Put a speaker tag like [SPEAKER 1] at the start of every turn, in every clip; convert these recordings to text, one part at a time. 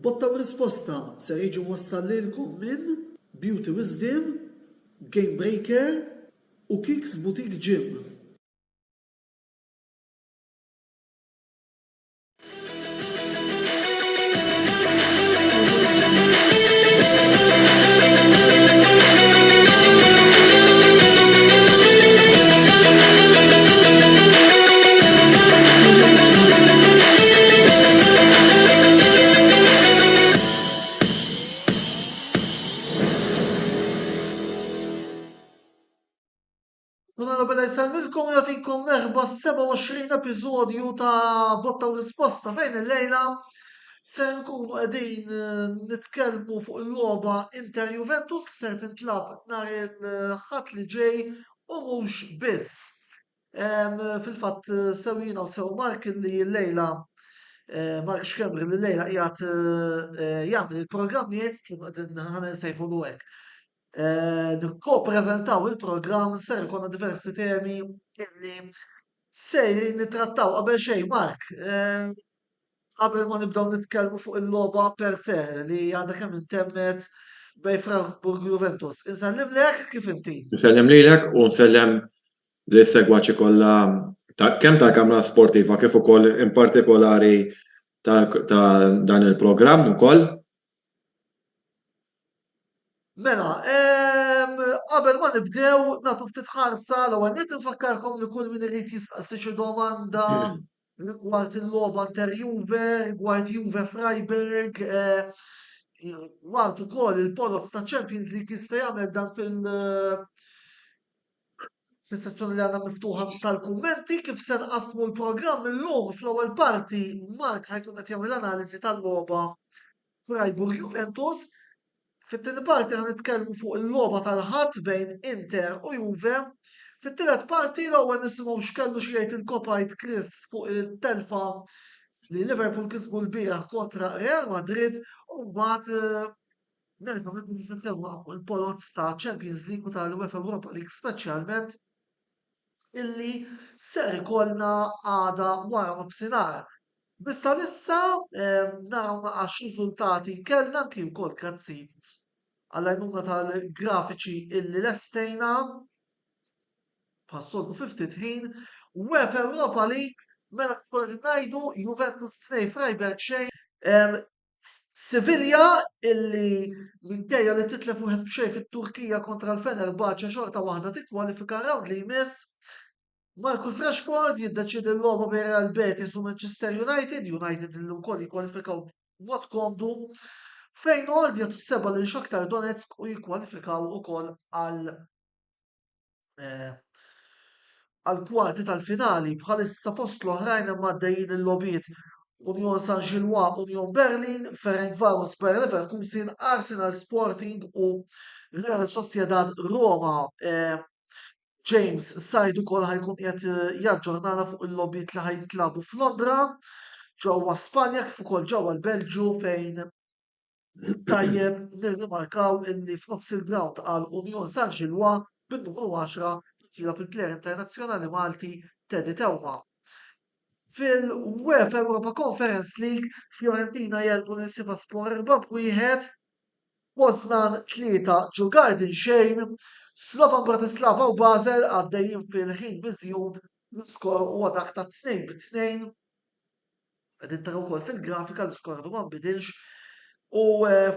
[SPEAKER 1] Botta u risposta ser jiġi wassal lilkom minn Beauty Wisdom, Game Breaker u Kicks Boutique Gym. Onorevole Salmilkom jagħtikom merħba 27 episodju ta' Botta u Risposta fejn il-lejla se nkunu qegħdin nitkellmu fuq il-logħba Inter Juventus se tintlab nhar il-ħadd li ġej u mhux biss. Fil-fatt sewwina u sew Mark li l-lejla Mark Xkemri li l-lejla qiegħed jagħmel il-programmi kif qegħdin ħana nsejħulu hekk. Nikko-preżentaw il-programm ser ikonna diversi temi illi sejrin nittrattaw qabel xejn Mark. Qabel ma nibdew nitkellmu fuq il-logħba per se li għandha kemm intemmet bej Freiburg u Juventus. Insellem lek kif inti?
[SPEAKER 2] Nsellem lilek u nsellem lis-segwaċi kollha kemm tal-Kamra Sportiva kif ukoll in partikolari ta' dan il-programm ukoll.
[SPEAKER 1] Mela, qabel ma nibdew nagħtu ftit ħarsa l-ewwel nett infakkarkom li kull min irid jistaqsi xi domanda rigward il-logħba Inter Juve, rigward Juve Freiburg, rigward ukoll il-polos ta' Champions League jista' jagħmel dan fis-sezzjoni li għandna miftuħa tal-kummenti kif se nqassmu l-programm illum fl-ewwel parti Mark ħajkun qed jagħmel analiżi tal-logħba Freiburg Juventus. Fit-tieni parti ħan nitkellmu fuq il-logħba tal-ħadd bejn Inter u Juve. Fit-tielet parti l-ewwel nisimgħu x'kellu xi jgħid il-Kopajt Chris fuq il-telfa li Liverpool kisbu l-bieraħ kontra Real Madrid u mbagħad nerġgħu nitkellmu fuq il-polozz ta' Champions League u tal-UEFA Europa League speċjalment illi ser ikollna għada wara nofsinhar. Bissa issa naraw naqax riżultati kellna anki wkoll grazzi għall-għajnuna tal-grafiċi illi lestejna passoltu 50 ħin UEFA Europa League mela kif ngħidu Juventus 2 Freiburg xejn. Sevilla illi minkejja li titlef wieħed b'xejn fit-Turkija kontra l-Fenerbahce xorta waħda tikkwalifika round li jmiss. Marcus Rashford jiddeċidi l-logħba bejn Real Betis u Manchester United li wkoll jikkwalifikaw b'mod komdu fejn Oldja tusseba lil Shakhtar Donetsk u jikkwalifikaw ukoll għal kwarti tal-finali bħalissa fost l-oħrajn hemm għaddejjin il-logħbiet Union Saint-Gilloise, Union Berlin, Ferencváros Bayer Leverkusen, Arsenal Sporting u Real Sociedad Roma. James Sajd ukoll ħajkun qiegħed jaġġornana fuq il-logħbiet li ħajtlabu f'Londra, ġewwa Spanja kif ukoll ġewwa l-Belġju fejn tajjeb nirrimarkaw illi f'nofs il-ground għal Union Saint-Gilloise bin-numru 10 titlab il-plejer internazzjonali Malti Teddy Tewma. Fil-UEFA Europa Conference League Fiorentina jelbu l-Sivasspor 4-1, Poznan 3 Djurgården xejn, Slovan Bratislava u Basel għaddejjin fil-ħin miżjud l-iskor huwa dak ta' 2-2. Qegħdin taraw ukoll fil-grafika l-iskor ma nbidilx u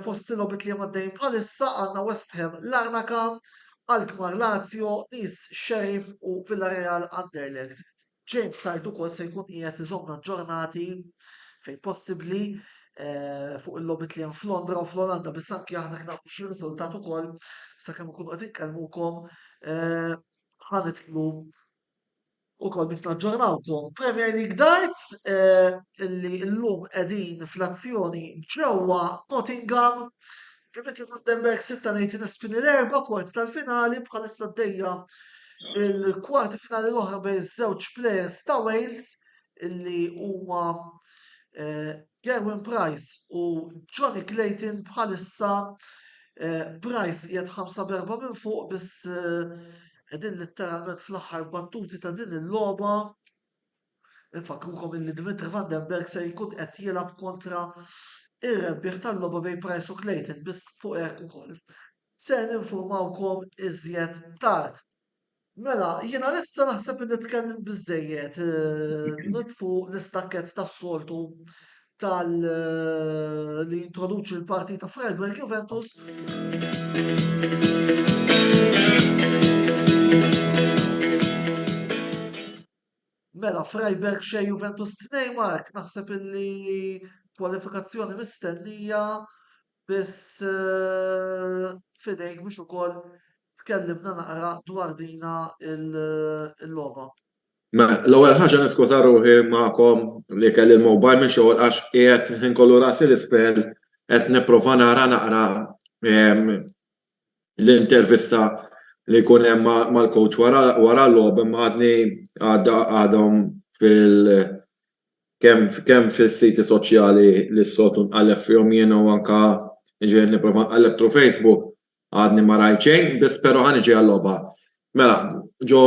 [SPEAKER 1] fost il-logħbiet li hemm għaddejjin bħalissa għandna West Ham Larnaca, Alkmaar Lazio, Nice Sheriff u Villarreal Anderlecht. James Sajd ukoll se jkun qiegħed iżommna ġġornati fejn possibbli fuq il-logħbiet li hemm f'Londra u fl-Olanda biss anke aħna knafu xi riżultat ukoll sakemm ikunu qed inkellmukom ħanitlu ukoll biex naġġornawkom. Premier League Darts illi llum qegħdin fl-azzjoni ġewwa Nottingham. Dimitri Vandenberg 6 nispin l-erba' kwart tal-finali bħalissa għaddejja il-kwarti finali l-oħra bejn żewġ plejers ta' Wales illi huma Gerwin Price u Johnny Clayton bħalissa Price qiegħed 5-4 minn fuq biss qegħdin letteralment fl-aħħar battuti ta' din il-logħba. Infakrukom illi Dimitri Vandenberg se jkun qed jilgħab kontra ir-rebbieħ tal-logħba bejn Price u Clayton biss fuq hekk ukoll. Se ninfurmawkom iżjed tard. Mela, jiena issa naħseb li nitkellem biżżejjed, nitfu l-istakket tas-soltu li introduċi l-partita Freiburg Juventus. Mela, Freiburg xej Juventus 2 Mark, naħseb illi kwalifikazzjoni mistennija biss fidejk biex ukoll tkellimna naqra dwar dina il-logħba.
[SPEAKER 2] L-ewwel ħaġa niskuża ruħi magħkom li kelli l-mobile minn xogħol għax qiegħed inkollu rasi l-ispell qed nipprova naqra l-intervista li jkun hemm mal-coach wara l-logħba imma għadhom kemm fis-siti soċjali li s-soltu nqallef fihom jien u anke ġej nipprova nqalleb through Facebook għadni ma rajt xejn, biss però ħaniġi għall-logħba. Mela, ġo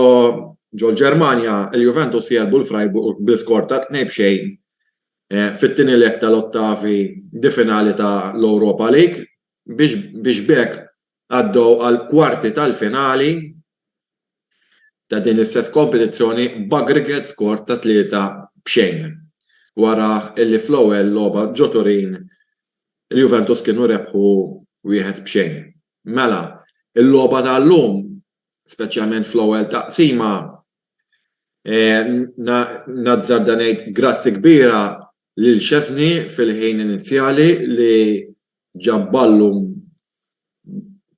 [SPEAKER 2] l-Ġermanja il-Juventus jelbu l-Freiburg bil-skor ta' 2-0 fit-tieni lek tal-ottavi di finali ta' l-Europa League biex bekk għaddew għal kwarti tal-finali ta' din l-istess kompetizzjoni b'aggregate score ta' 3-0 wara illi fl-ewwel logħba ġo Turin il-Juventus kienu rebħu 1-0. Mela, il-logħba tal-lum, speċjalment fl-ewwel taqsima, nazzar ngħid grazzi kbira lil Szczesny fil-ħin inizjali li ġabballum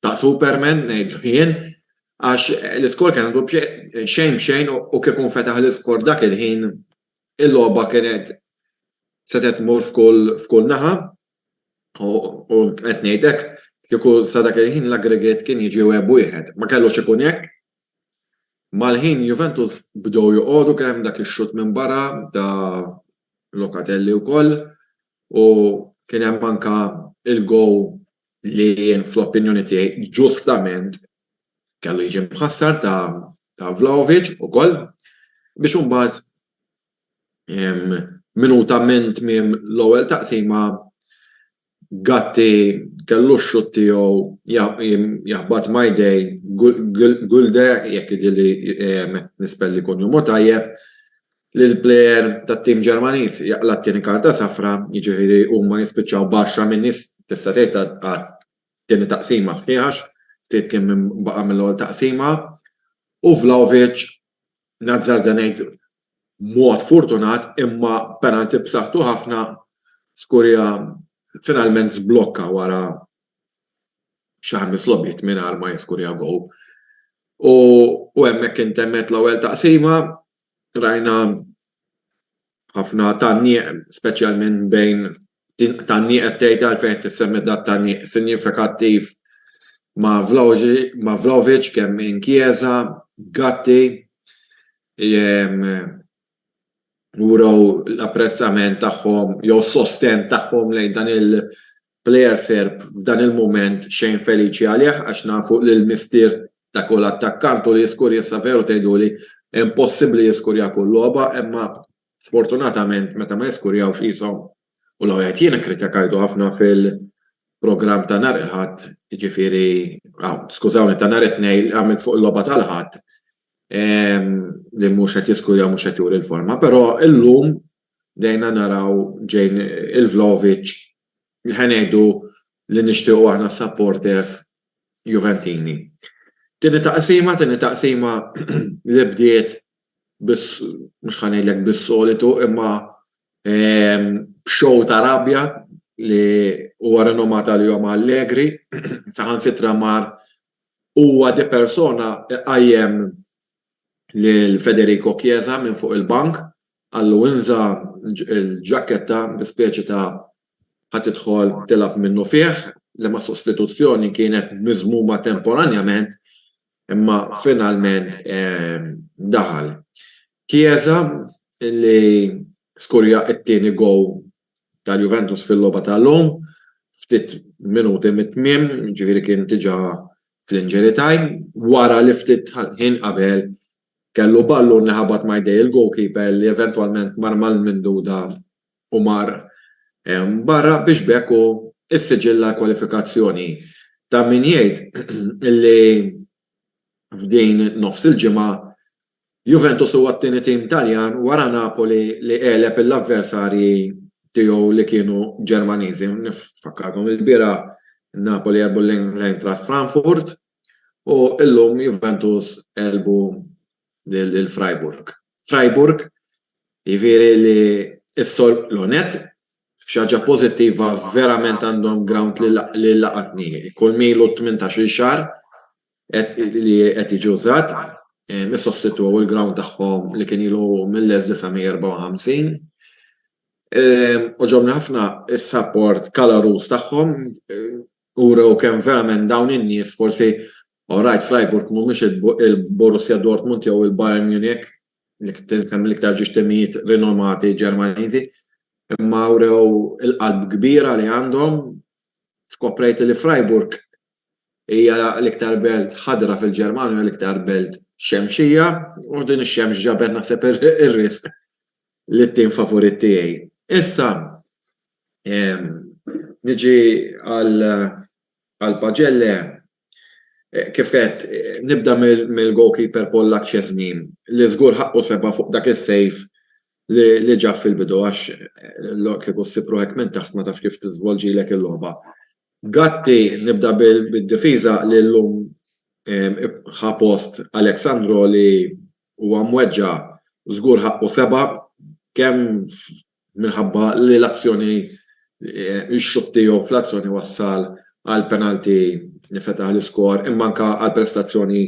[SPEAKER 2] ta' Superman ngħidlu jien għax l-iskor kien għandu xejn u kif fetaħ l-iskor dak il-ħin il-logħba kienet setet tmur f'kull naħa u qed ngħidlek kieku sa dak il-ħin l-aggregate kien jiġi 1-1. Ma kellux ikun hekk. Mal-ħin Juventus bdew joqogħdu kemm dak ix-xut minn barra ta' Locatelli wkoll u kien hemm anke il-gowl li jien fl-opinjoni tiegħi ġustament kellu jiġi mħassar ta' Vlahovic ukoll biex imbagħad minuta minn tmiem l-ewwel taqsima Gatti kellu x-xut tiegħu jaħbad majdej Gulde jekk idili nispelli kun jumu tajjeb li l-plejer tat-tim Ġermaniż jaqla t-tieni karta safra, jiġifieri huma jispiċċaw baxxa minn nies tista' tgħid tieni taqsima sħiħax, ftit kien minn baqa' mill-ewwel taqsima u Vlahovic nazzar ngħid mod fortunat imma penalti b'saħħtu ħafna skurja finalment zblokka wara xi 5 logħbiet mingħajr ma jiskurja gowl. U hemmhekk intemmet l-ewwel taqsima rajna ħafna tannieq speċjalment bejn tannieq qed tgħid għalfejn tissemmi dat tannieq sinifikattiv ma' Vlahovic kemm minn Chiesa, Gatti uraw l-apprezzament tagħhom jew sosten tagħhom lejn dan il-plejer Serb f'dan il-mument xejn feliċi għalih għax nafu li l-mistier ta' kull attakkant li jiskurja sa veru tgħiduli impossibbli jiskurja kull logħba imma sfortunatament meta ma jiskurjawx qishom u l qed jiena kritikajtu ħafna fil-programm ta' nhar il-Ħadd, jiġifieri skużawni ta' nhar it-tnejn għamilt fuq il-logħba tal-Ħadd li mhux qed jiskurja mhux qed juri l-forma, però illum dejna naraw ġejn il-Vlahovic ħanejdu li nixtiequ aħna supporters Juventini. Tieni taqsima li bdiet biss mhux ħanejdlek bis-solitu imma b'show ta' rabja li huwa renomata li huma Allegri saħansitra mar huwa di persona qajjem lil Federico Chiesa minn fuq il-bank għallu inża l-ġaketta bispieċi ta' ħatidħol tilab minnu fih li ma' sostituzzjoni kienet miżmuma temporanjament imma finalment daħal. Chiesa li skurja it-tieni gowl tal-Juventus fil-logħba tal-lum ftit minuti mit-tmiem, ġifieri kien diġà fl-injury time, wara li ftit ħin qabel kellu ballu li ħabat ma' jdej il-goalkeeper li eventwalment mar mal-minduda u mar Barra biex bekku is-siġilla kwalifikazzjoni ta' min jgħid illi f'din nofs il-ġimgħa Juventus huwa t-tieni tim Taljan wara Napoli li qeleb l-avversarji tiegħu li kienu Ġermaniżi. Nifakkarkom il-bira Napoli jerbu l-Eintracht Frankfurt u llum Juventus elbu l-Freiburg. Freiburg jiġifieri li s-sol Lonet f'xaġa pożittiva verament għandhom ground li laqatni. Kull milu 18 xahar li qed jiġi użat mis-sostituw il-ground tagħhom li kien ilu mill-1954. U ġobni ħafna is-support kalorus tagħhom urew kemm verament dawn in-nies forsi alright Freiburg mhumiex il-Borussia Dortmund jew il-Bayern Munich li tinsem l-iktar ġixtemijiet rinomati Ġermaniżi, imma urew il-qalb kbira li għandhom skoprejt li Freiburg hija l-iktar belt ħadra fil-Ġermanja u l-iktar belt xemxija u din ix-xemx ġabet naħseb ir-risq li t-tim favorit tiegħi. Issa niġi għal Paġelle kif qed nibda mill-goalkeeper Pollak Szczesny li żgur ħaqqu seba' fuq dak is-sejf li ġaf fil-bidu għax kieku ssibru hekk minn taħt ma taf kif tiżvolġilek il-logħba. Gatti nibda bid-difiża li llum ħa post Aleksandro li huwa mweġġa żgur ħaqqu seba' kemm minħabba li l-azzjoni x-xut tiegħu fl-azzjoni wassal għal penalti li fetaħ l-iskor imma anke għal prestazzjoni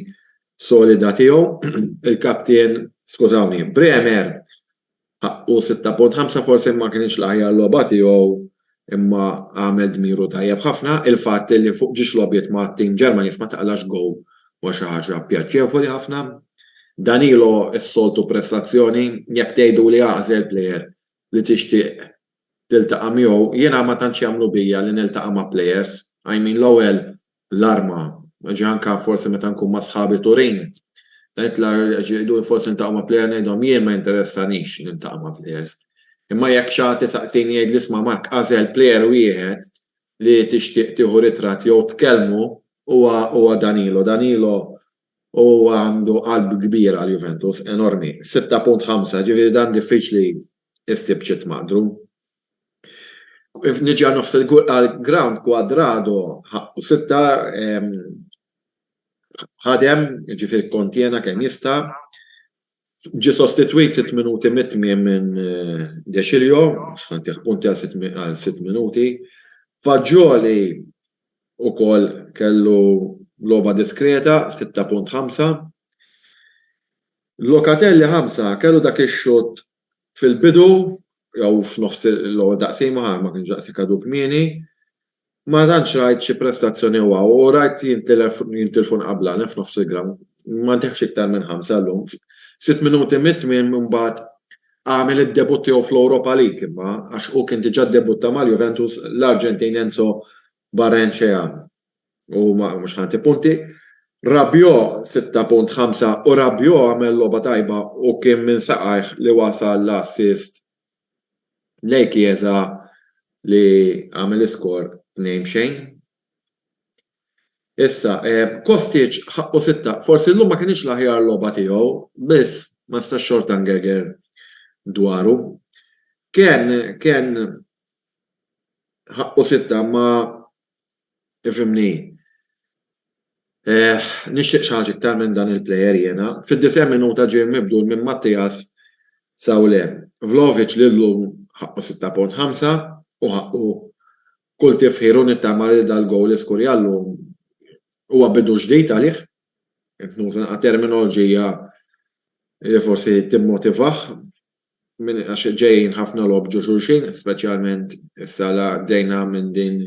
[SPEAKER 2] solida tiegħu. Il-kaptien, skużawni, Bremer ħaqqu 6.5 forsi ma kienx l-aħjar logħba tiegħu imma għamel dmiru tajjeb ħafna. Il-fatt li fuq ġiex logħbiet ma' tim Ġermaniż ma taqlax gow wa xi ħaġa pjaċevoli ħafna. Danilo s-soltu prestazzjoni jekk tgħidu li għażel plejer li tixtieq tiltaqa' miegħu jiena ma tantx jagħmlu bija li niltaqa' ma' plejers. I mean l-ewwel l-arma, ġi anke forsi meta nkun ma' sħabi Turin. Jgħidu forsi niltaqa' ma' plejer ngħidhom jien ma jinteressanix niltaqa' ma' plejers. Imma jekk xagħti saqsini jgħid l-isma' Mark għażel plejer wieħed li tixtieq tieħu ritratt jew tkellmu huwa Danilo. Danilo huwa għandu qalb kbir għal Juventus enormi. 6.5 ġifieri dan diffiċli issib xi tmaqdru. Niġi għal nofs il-ground Quadrado ħaqqu 6 ħadem ġifieri kontjena kemm jista' ġi sostitwit 6 minuti mit-tmiem minn Deċilio, x'ħantih punti għal 6 minuti. Faġġoli ukoll kellu logħba diskreta 6.5. Locatelli 5 kellu dak ix-xut fil-bidu jew f'nofs l-ewwel daqsim ma kienx daqsi kadu kmieni. Ma tantx rajt xi prestazzjoni waw u rajt jintilfu nqablani f'nofs il-ground. Ma nteħx iktar minn 5 llum. 6 minuti mit-tmiem imbagħad għamel id-debut tiegħu fl-Europa League imma għax hu kien diġà ddebutta mal-Juventus l-Arġentin Enzo Barrenechea u mhux ħanti punti. Rabiot 6.5 u Rabiot għamel logħba tajba u kien minn saqajh li wasal l-assist lej Chiesa li għamel iskor 2-2. Issa, Kostic ħaqqu 6, forsi llum ma kienx l-aħjar logħba tiegħu, biss ma stax Schortangegger dwaru. Kien ħaqqu 6 ma ifhimni. Nixtieq xi ħaġa iktar minn dan il-plejer jiena. Fid-9 minuta ġie mibdul minn Mattias Sawle. Vlahovic li llum ħaqqu 6.5 u ħaqqu kull tifħiru nittama li dal-gowl iskur jallu huwa bidu ġdid għalih. Nuża terminoloġija li forsi timmotivah għax ġejjin ħafna logħbu xulxin, speċjalment issa dejna minn din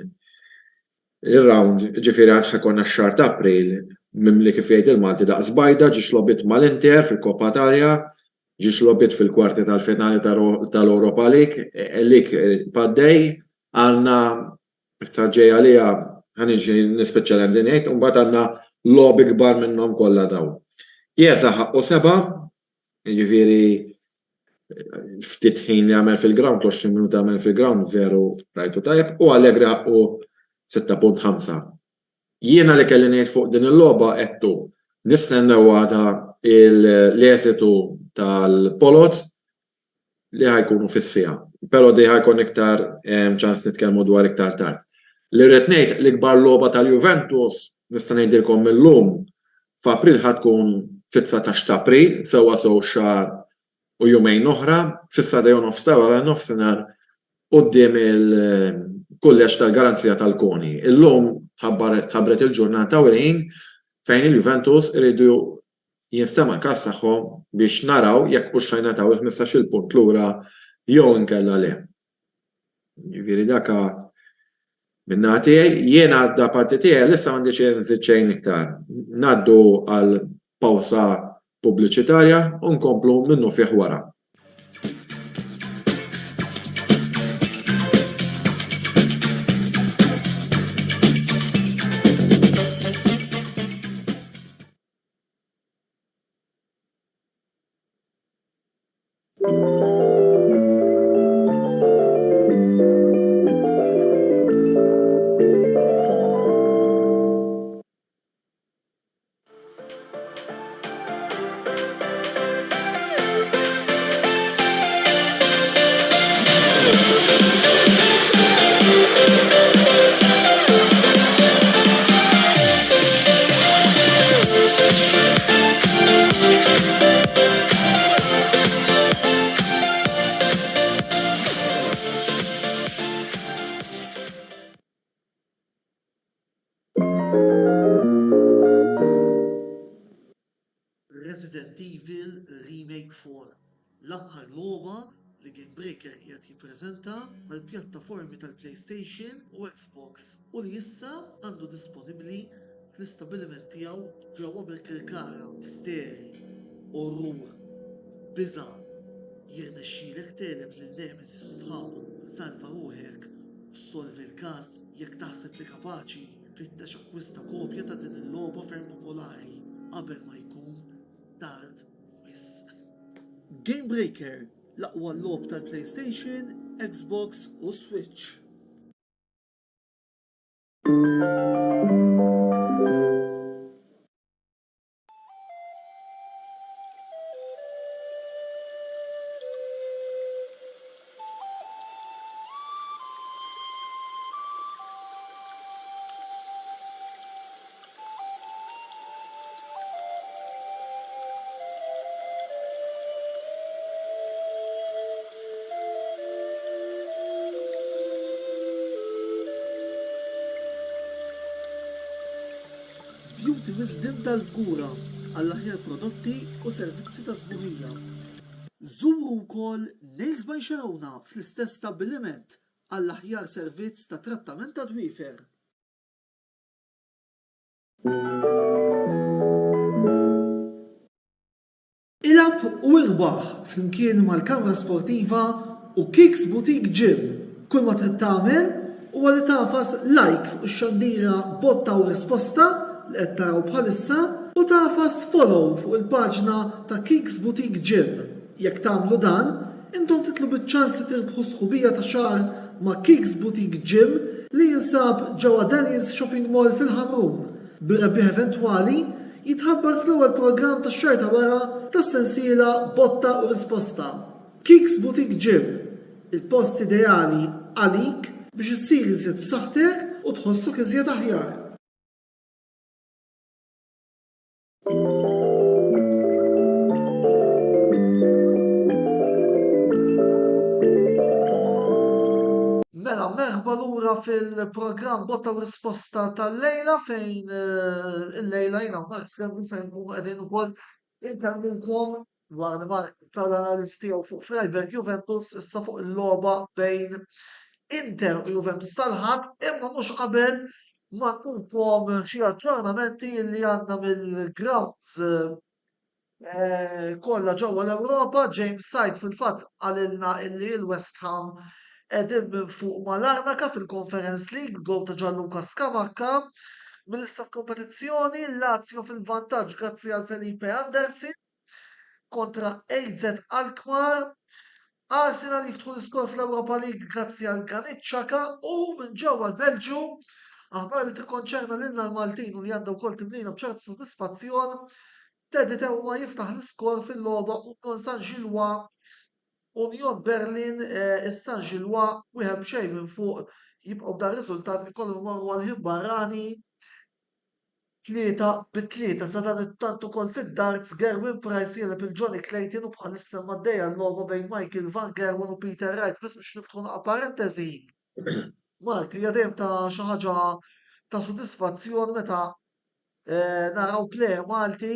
[SPEAKER 2] il-round, ġifieri ħakonna x-xahar ta' April mimli kif jgħid il-Malti daqs bajda ġiex logħbiet mal-Inter fil-Koppa Italja, ġiex logħbiet fil-kwarti tal-finali tal-Europa League, paddej għandna ta' ġej għalija ħaniġi nispeċjalem din jgħid u mbagħad għandna logħbi kbar minnhom kollha dawn. Chiesa ħaqqu 7, jiġifieri ftit ħin li għamel fil-ground, 20 minuta għamel fil-ground, veru rajtu tajb, u Allegri ħaqqu 6.5. Jiena li kelli ngħid fuq din il-logħba qedtu nistennew għada l-esitu tal-Polot li ħajkunu fis-sija. Però di ħajkun iktar ċans nitkellmu dwar iktar tard. Li rrid ngħid l-ikbar logħba tal-Juventus nista' ngħidilkom illum f'April ħadkun fit-19 ta' April, sewwa xahar u jumejn oħra, fis-sadej u nofs ta' wara nofsinhar quddiem il-kulleġġ tal-Garanzija tal-Koni. Illum tħabbret il-ġurnata u l-ħin fejn il-Juventus iridu jinstema' l-każ tagħhom biex naraw jekk hux ħajnataw il-15-il punt lura jew inkella le. Jiġifieri daka min-naħa tiegħi, jiena da parti tiegħi l'issa m'għandix nżid xejn iktar. Ngħaddu għal pawsa pubbliċitarja u nkomplu minnu fih wara.
[SPEAKER 1] Resident Evil Remake 4, l-aħħar logħba li Game Breaker qiegħed jippreżenta mal-pjattaformi tal-PlayStation u Xbox u li issa għandu disponibbli fl-istabbiliment tiegħu ġewwa bil-Kirkara, misteri, orrur, biża' jirnexxielek teleb lil Nemesis u sħabu, salva ruħek u ssolvi l-każ jekk taħseb li kapaċi fittex akkwista kopja ta' din il-logħba ferm popolari qabel ma jkun tard wisq. Game Breaker, l-aqwa logħob tal-PlayStation, Xbox u Switch. Beauty Wisdom tal-Fgura għall-aħjar prodotti u servizzi ta' sburija. Żuru wkoll Nails by Xarawna fl-istess stabbiliment għall-aħjar servizz ta' trattament ta' dwiefer. Ilab u irbaħ flimkien mal-kamra sportiva u Kicks Boutique Gym. Kull ma trid tagħmel huwa li tafas like fuq ix-xandira botta u risposta li qed taraw bħalissa u tafas follow fuq il-paġna ta' Kicks Boutique Gym. Jekk tagħmlu dan, intom titlu biċ-ċans li tirbħu sħubija ta' xahar ma' Kicks Boutique Gym li jinsab ġewwa Denny's Shopping Mall fil-Ħamrun. Bir-rebbieħ eventwali jitħabbar fl-ewwel programm tax-xahar ta' wara tas-sensiela botta u risposta. Kicks Boutique Gym, il-post ideali għalik biex issir iżjed b'saħħtek u tħossok iżjed aħjar. Mela, merħba lura fil-programm botta u risposta tal-lejla fejn il-lejla jina Mark se nkunu qegħdin ukoll inkellmilkom dwar tal-analiżi tiegħu fuq Freiburg Juventus issa fuq il-logħba bejn Inter u Juventus tal-ħadd imma mhux qabel ma nkunkom xi aġġornamenti li għandna mill-grounds kollha ġewwa l-Ewropa. James Side fil-fatt għalilna illi l-West Ham qegħdin minn fuq mal-Arnaka fil-Conference League, gol ta' Gianluca Scamacca. Mill-istess kompetizzjoni, Lazio fil-vantaġġ grazzi għal Felipe Anderson kontra AZ Alkmaar. Arsenal jiftħu l-iskor fl-Europa League grazzi għal Granit Xhaka u minn ġewwa l-Belġu aħbar li tikkonċerna lilna l-Maltin u li għandha wkoll timlina b'ċerta sodisfazzjon Teddy Teuma jiftaħ l-iskor fil-logħba Union Saint-Gilloise Union Berlin is-San Gilloise wieħed xejn minn fuq jibqgħu b'dan riżultat ikollhom imorru għal ħibbarrani 3-3 sa dan it-tant ukoll fid-darts Gerwin Price jeleb il-Johnny Clayton u bħalissa maddejja l-logħba bejn Michael Van Gerwen u Peter Wright biss biex niftħu naqa' parentesi. Mark hija dejjem ta' xi ħaġa ta' sodisfazzjon meta naraw plejer Malti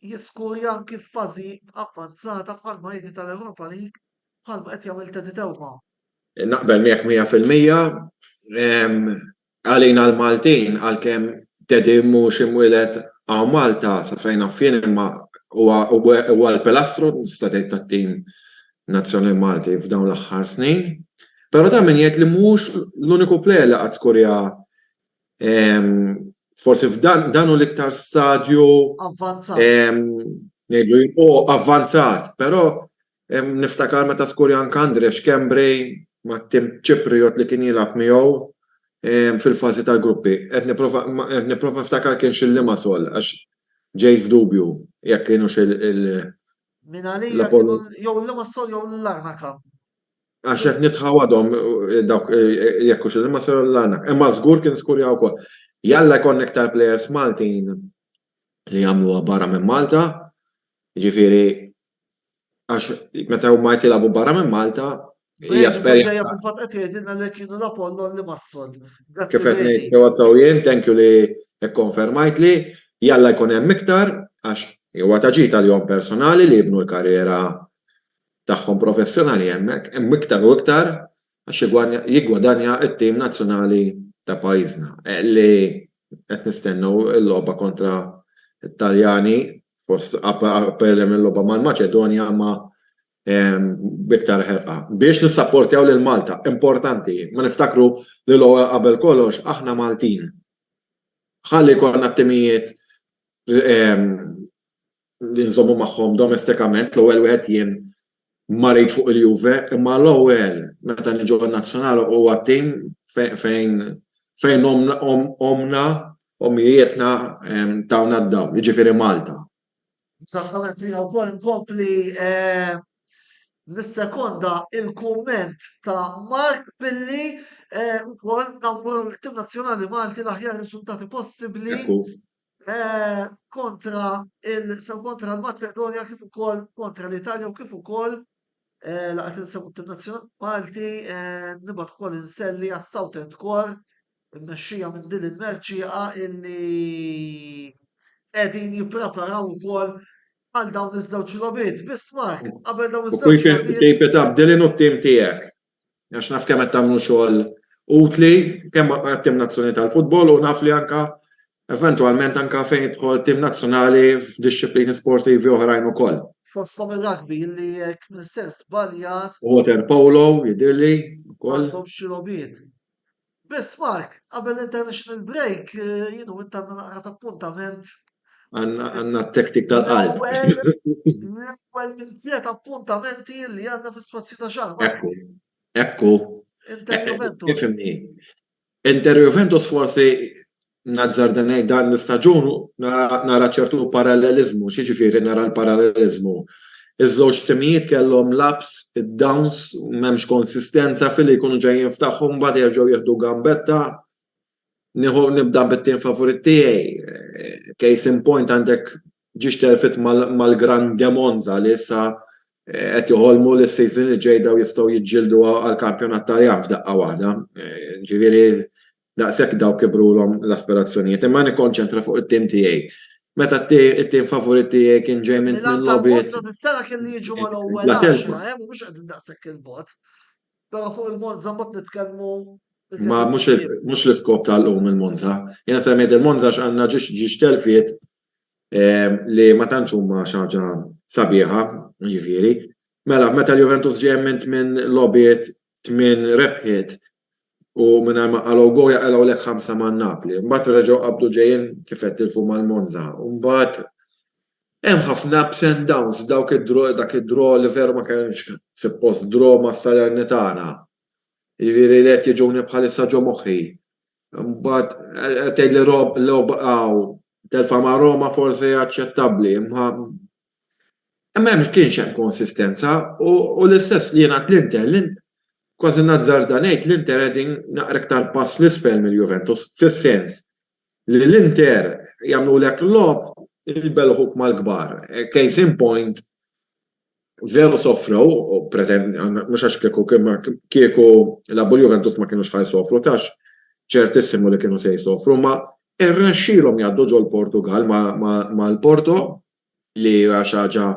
[SPEAKER 1] jiskurja anki f'fażi avvanzata bħalma jgħidi tal-Europa League bħalma qed jagħmel Teddy Teuma.
[SPEAKER 2] Naqbel miegħek 100%, għalina l-Maltin għalkemm Teddy mhux imwieled għaw Malta sa fejn affien imma huwa l-pilastru nista' tgħid tat-tim nazzjonali Malti f'dawn l-aħħar snin. Però ta' min jgħid li mhux l-uniku plejer li qatt skorja forsi f'dan hu l-iktar stadju ngħidu avvanzat, però niftakar meta skorja anke Andres Kembrej mat-tim Ċipriot li kien jilgħab miegħu fil-fażi tal-gruppi. Qed nipprova niftakar kienx il-Limassol għax ġej f'dubju jekk kienux
[SPEAKER 1] Min għalija kienu jew il-Limassol jew l-Larnaca.
[SPEAKER 2] Għax qed nitħawadhom dawk jekk hux il-Limassol jew l-Larnaca. Imma żgur kien skurja wkoll. Jalla jkun iktar plejers Maltin li jagħmluha barra minn Malta, jiġifieri għax meta huma jtilgħu barra minn Malta hija
[SPEAKER 1] esperjenza. Fil-fatt qed jgħidilna li kienu l-Apollo li massol.
[SPEAKER 2] Kif qed ngħid sew jien, thank you li ikkonfermajt li jalla jkun hemm iktar għax huwa taġit għalihom personali li jibnu l-karriera tagħhom professjonali hemmhekk, hemm iktar u iktar għax jiggwadanja t-tim nazzjonali ta' pajjiżna li qed nistennew il-logħba kontra t-Taljani forsi appell il-logħba mal-Maċedonja ma' biktar ħerqa. Biex nissapportjaw lil Malta, importanti, ma niftakru li l-ewwel qabel kollox aħna Maltin. Ħalli jkollna t-timijiet li nżommu magħhom domestikament, l-ewwel wieħed jien marit fuq il-Juve, imma l-ewwel meta niġu nazzjonali huwa tim fejn omna omijietna tawna d-dawl, jiġifieri Malta.
[SPEAKER 1] Esattament li wkoll inkompli nis-sekonda il-kumment ta' Mark billi l-tim nazzjonali Malti l-aħjar riżultati possibbli kontra l-Maċedonja kif ukoll kontra l-Italja u kif ukoll laqgħet insemmu tim nazzjonali Malti nibgħat ukoll inselli għas-Southend Core immexxija minn din il-merċieqa illi qegħdin jippreparaw ukoll għal dawn iż-żewġ logħbiet. Bismarck, qabel dawn iż-żewġ logħbiet. Keep it up, Dylan u t-tim tiegħek. Għax naf kemm qed tagħmlu xogħol utli, kemm għat-tim nazzjonali tal-futbol u naf li anke eventwalment anke fejn jidħol tim nazzjonali f'disċiplini sportivi oħrajn ukoll. Fosthom ir-rugby li jekk mister żbaljat. Water polo jidhirli wkoll. Għandhom xi logħbiet. Bismarck, qabel international break, jienu inta naqra appuntament. Għanna t-tektik tal-qalb. Għal minn tliet appuntamenti li għanna fi-spazju ta' xarma. Ekku. Inter-Juventus. Inter-Juventus forsi nazzar dan l-istaġun nara ċertu parallelizmu, xiġifieri nara l-parallelizmu. Iż-żewġ timijiet kellhom laps, id-downs, m'hemmx konsistenza fil-li jkunu ġejjin ftaħħom mbagħad jerġgħu jieħdu gambetta. Nibda bit-tim favorit tiegħi. Case in point għandek ġiex telfit mal-Grande Monza li issa qed joħolmu li s-season li ġejda u jistgħu jiġġieldu għall-kampjonat Taljan f'daqqa waħda. Ġifieri daqshekk daw kibrulhom l-aspirazzjonijiet. Imma nikkonċentra fuq it-tim tiegħi. Meta it-tim favorit tiegħi kien ġej minn logħbiet. Is-sena kien jiġu mal-ewwel mhux qegħdin daqshekk il-bot. Però fuq il-Monza mbagħad nitkellmu ma mux l-iskop tal-lum il-Monza. Jena semmejt il-Monza x'għandna ġiex telfiet li ma tantx huma xi ħaġa sabiħa, jiġifieri. Mela meta l-Juventus ġej minn logħbiet 8 rebħiet u mingħajr ma qalgħu goja qalgħu lek 5 man Napli. Mbagħad reġgħu qabdu ġejjin kif qed tilfu mal-Monza. U mbagħad
[SPEAKER 2] Hemm ħafna ups and downs dak id-draw li veru ma kienx suppost draw ma' Salernitana. Jiġifieri li qed jiġuni bħalissa ġo moħħi. Mbagħad qed tgħidli telfa ma' Roma forsi aċċettabbli, imma hemm kienx hemm konsistenza u l-istess li jingħad l-Inter kważi nazzarda ngħid l-Inter qegħdin naqra iktar pass l-isfel mill-Juventus fis-sens li l-Inter jagħmlu lek lob il-belħuk mal-kbar. Case in point, veru soffru, mux għax kieku l-abbu Juventus ma kienu xħaj soffru, tax ċertissimu li kienu se soffru, ma irnexxilhom jgħaddu ġol Portugal ma l-Porto li għaxaġa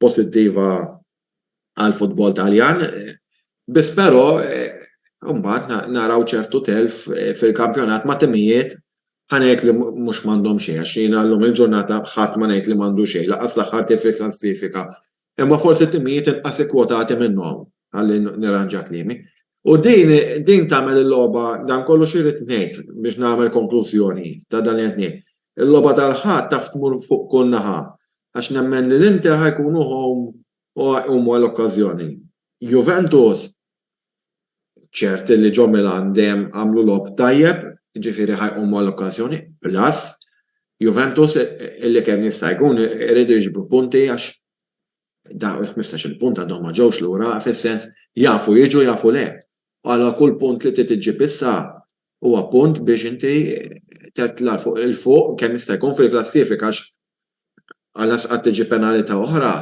[SPEAKER 2] pozittiva għal-futbol Taljan, bis però mbagħad naraw ċertu telf fil-kampjonat ma' timijiet ħanejt li mux mandom xej, għaxina l-lum il-ġurnata ħadd ma ngħid li mandu xej, laqas l-aħħar fil-klassifika. Imma forsi timijiet inqas kwotati minnhom ħalli nirranġa klimi. U din tagħmel il-logħba dan kollu xirid ngħid biex nagħmel konklużjoni ta' dan qed ngħid. Il-logħba tal-ħadd taf tmur fuq kull naħa għax nemmen li l-Inter ħajkunu huma l-okkażjoni. Juventus ċerti li ġo Milan dejjem għamlu lob tajjeb, ġifieri ħajqomu l-okkażjoni, plus Juventus illi kemm jista' jkun iridu jiġbru punti għax da 15 punt għadhom ma ġewx lura fis-sens jafu jiġu jafu le. Għala kull punt li tiġib issa huwa punt biex inti tertla fuq il-fuq kemm jista' jkun fil-klassifika għax għalas qatt tiġi penalità oħra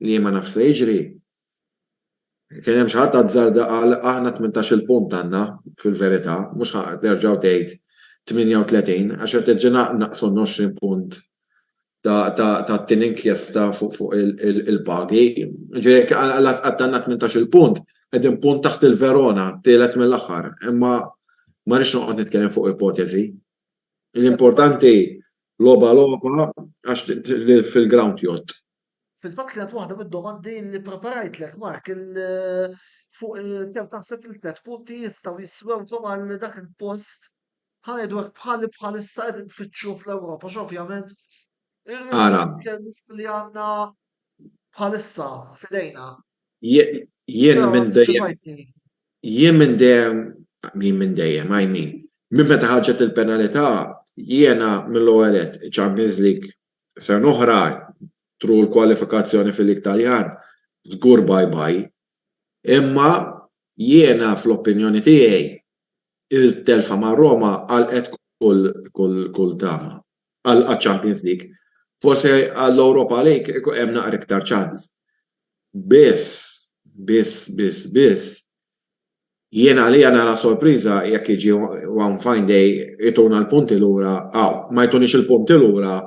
[SPEAKER 2] li ma nafx se jiġri. Kien hemm xi ħadd azzarda qal aħna 18 punt għandna fil-verità, mhux terġgħu tgħid 38 għax qed tiġi naqsu 20 punt ta' tin-inkjesta fuq il-pagi. Ġifieri għalas qatt għandna 18 punt, qegħdin punt taħt il-Verona, tielet mill-aħħar, imma ma rridx noqgħod nitkellem fuq ipotesi. L-importanti logħba għax fil-ground yacht.
[SPEAKER 1] Fil-fatt kienet waħda mid-domandi li preparajt lek Mark fuq kemm taħseb il-3 punti jistgħu jiswewhom għal dak il-post ħanejdu hekk bħalissa qegħdin tfittxu fl-Ewropa x'ovvjament li għandna bħalissa f'idejna.
[SPEAKER 2] Jien minn dejjem, minn meta ħarġet il-penalità jiena mill-ewwel Champions League se oħra tru l-kwalifikazzjoni fil-Italjan, żgur bye. Imma jiena fl-opinjoni tiegħi il-telfa ma' Roma għalqet kull tama għal-Champions League. Forse għall-Europa League hemm naqra iktar ċans. Biss. Jiena li nara sorpriża jekk jiġi one fine day ituna l-punti lura, ma jtunix il-punti lura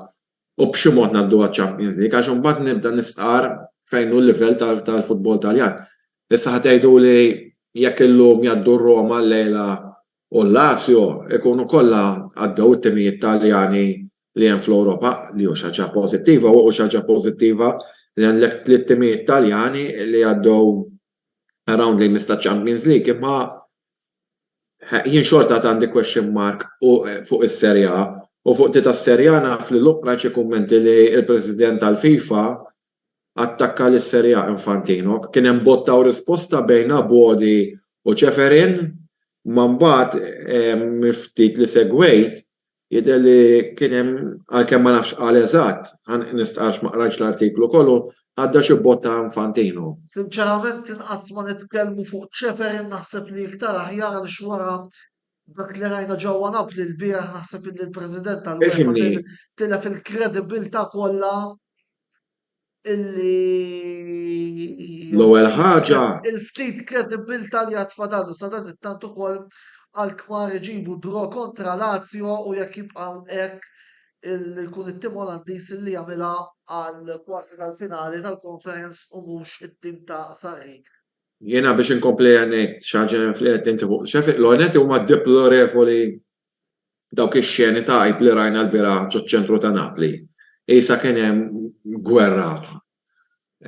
[SPEAKER 2] u b'xi mod ngħaddu għaċ-Champions League għax imbagħad nibda nistqar fejn hu l-livell tal-futbol Taljan. Issa ħad tgħidu li jekk illum jgħaddu Roma l-lejla u l-Lazio ikunu kollha għaddew it-timijiet Taljani li hemm fl-Ewropa li hu xi ħaġa pożittiva u xi ħaġa pożittiva li għandek tliet timijiet Taljani li għaddew around li mista Champions League imma jien xorta għandi question mark fuq is-Serje A. U fuq tita s-Serja naf li l-oqra ċi kummenti li il-President tal-FIFA attakka l-Serja Infantino. Kien hemm botta u risposta bejna Bodi u Ċeferin, ma mbagħad miftit li segwejt jidher li kien hemm għalkemm ma nafx qal eżatt, nistaqarx ma qrajtx l-artiklu kollu, għadda xi botta Infantino.
[SPEAKER 1] Sinċerament inqatt ma nitkellmu fuq Ċeferin naħseb li iktar aħjar għal xwara dak li rajna ġewwa Napli l-bieraħ naħseb li l-President tal-UEFA tilef il-kredibilità kollha illi
[SPEAKER 2] L-ewwel ħaġa
[SPEAKER 1] il-ftit kredibilità li għad fadallu sadat it-tant ukoll għal-kmar iġibu draw kontra Lazio u jekk jibqgħu hekk il-kun it-tim Olandiż li jagħmilha għall-kwarti tal-finali tal-conference u mhux it-tim ta' Sarri.
[SPEAKER 2] Jiena biex inkompli għanek xaġa inti fuq. Xefiq, l-għanetti huma deplorevoli dawk ix-xjeni ta' li rajna l-bira ċentru ta' Napli. Isa kien hemm gwerra.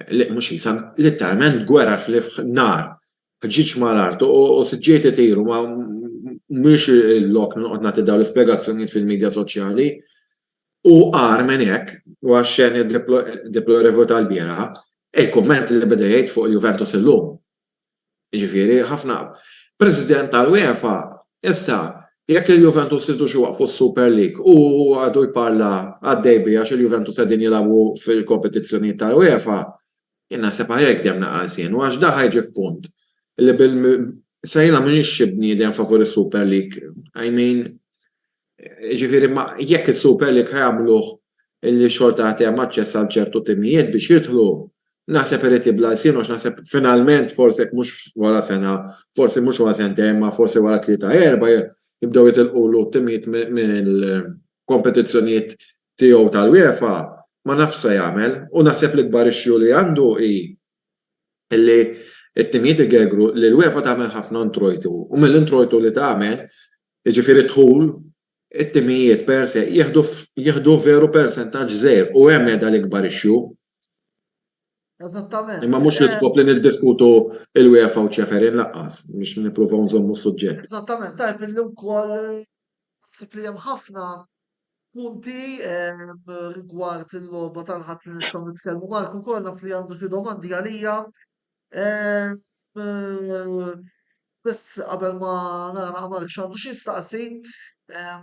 [SPEAKER 2] Mhux isa, letteralment gwerra ħlif nar. Ġiġ mal-art u siġġieti tiru ma mhux il-lok noqgħod nagħti dawn l-ispjegazzjonijiet fil-medja soċjali. U għar minn hekk, u għaxxen deplorevu tal-bira, il-komment li beda jgħid fuq il-Juventus illum. Ġifieri, ħafna President tal-UEFA, issa, jekk il-Juventus tridu xi waqfu s-Super League u għadu jparla għaddej bi għax il-Juventus qegħdin jilagħbu fil-kompetizzjonijiet tal-UEFA, jien naħseb ħajrek dem naqalsien, u għax da ħajġi f'punt. Li sajna minix bniedem favori Super League. I mean, ġifieri jekk il-Super League ħajamluh illi xorta għatija maċċess għal ċertu timijiet biex jidħlu, naħseb irid jibla jsir għax naħseb finalment forsi mhux wara sena, forsi mhux wara sentejn, ma forsi wara 3-4 jibdew jitilqulu timijiet mill-kompetizzjonijiet tiegħu tal-UEFA, ma nafx se jagħmel, u naħseb li kbar ixxu li għandu hi illi it-timijiet igegru li l-UEFA tagħmel ħafna introjtu, u mill-introjtu li tagħmel, jiġifieri dħul it-timijiet per se jieħdu veru percentaġġ żgħir u hemm qiegħda l-ikbar issue.
[SPEAKER 1] Eżattament.
[SPEAKER 2] Imma mhux niskop li niddiskutu l-UEFA u ċeferin laqqas biex nippruvaw nżommu s-suġġett.
[SPEAKER 1] Eżattament, tajb illi wkoll naħseb li hemm ħafna punti rigward il-logħba tal-ħadd li nistgħu nitkellmu Mark ukoll naf li għandu xi domandi għalija. Biss qabel ma nara Mark x'għandu xi jistaqsi,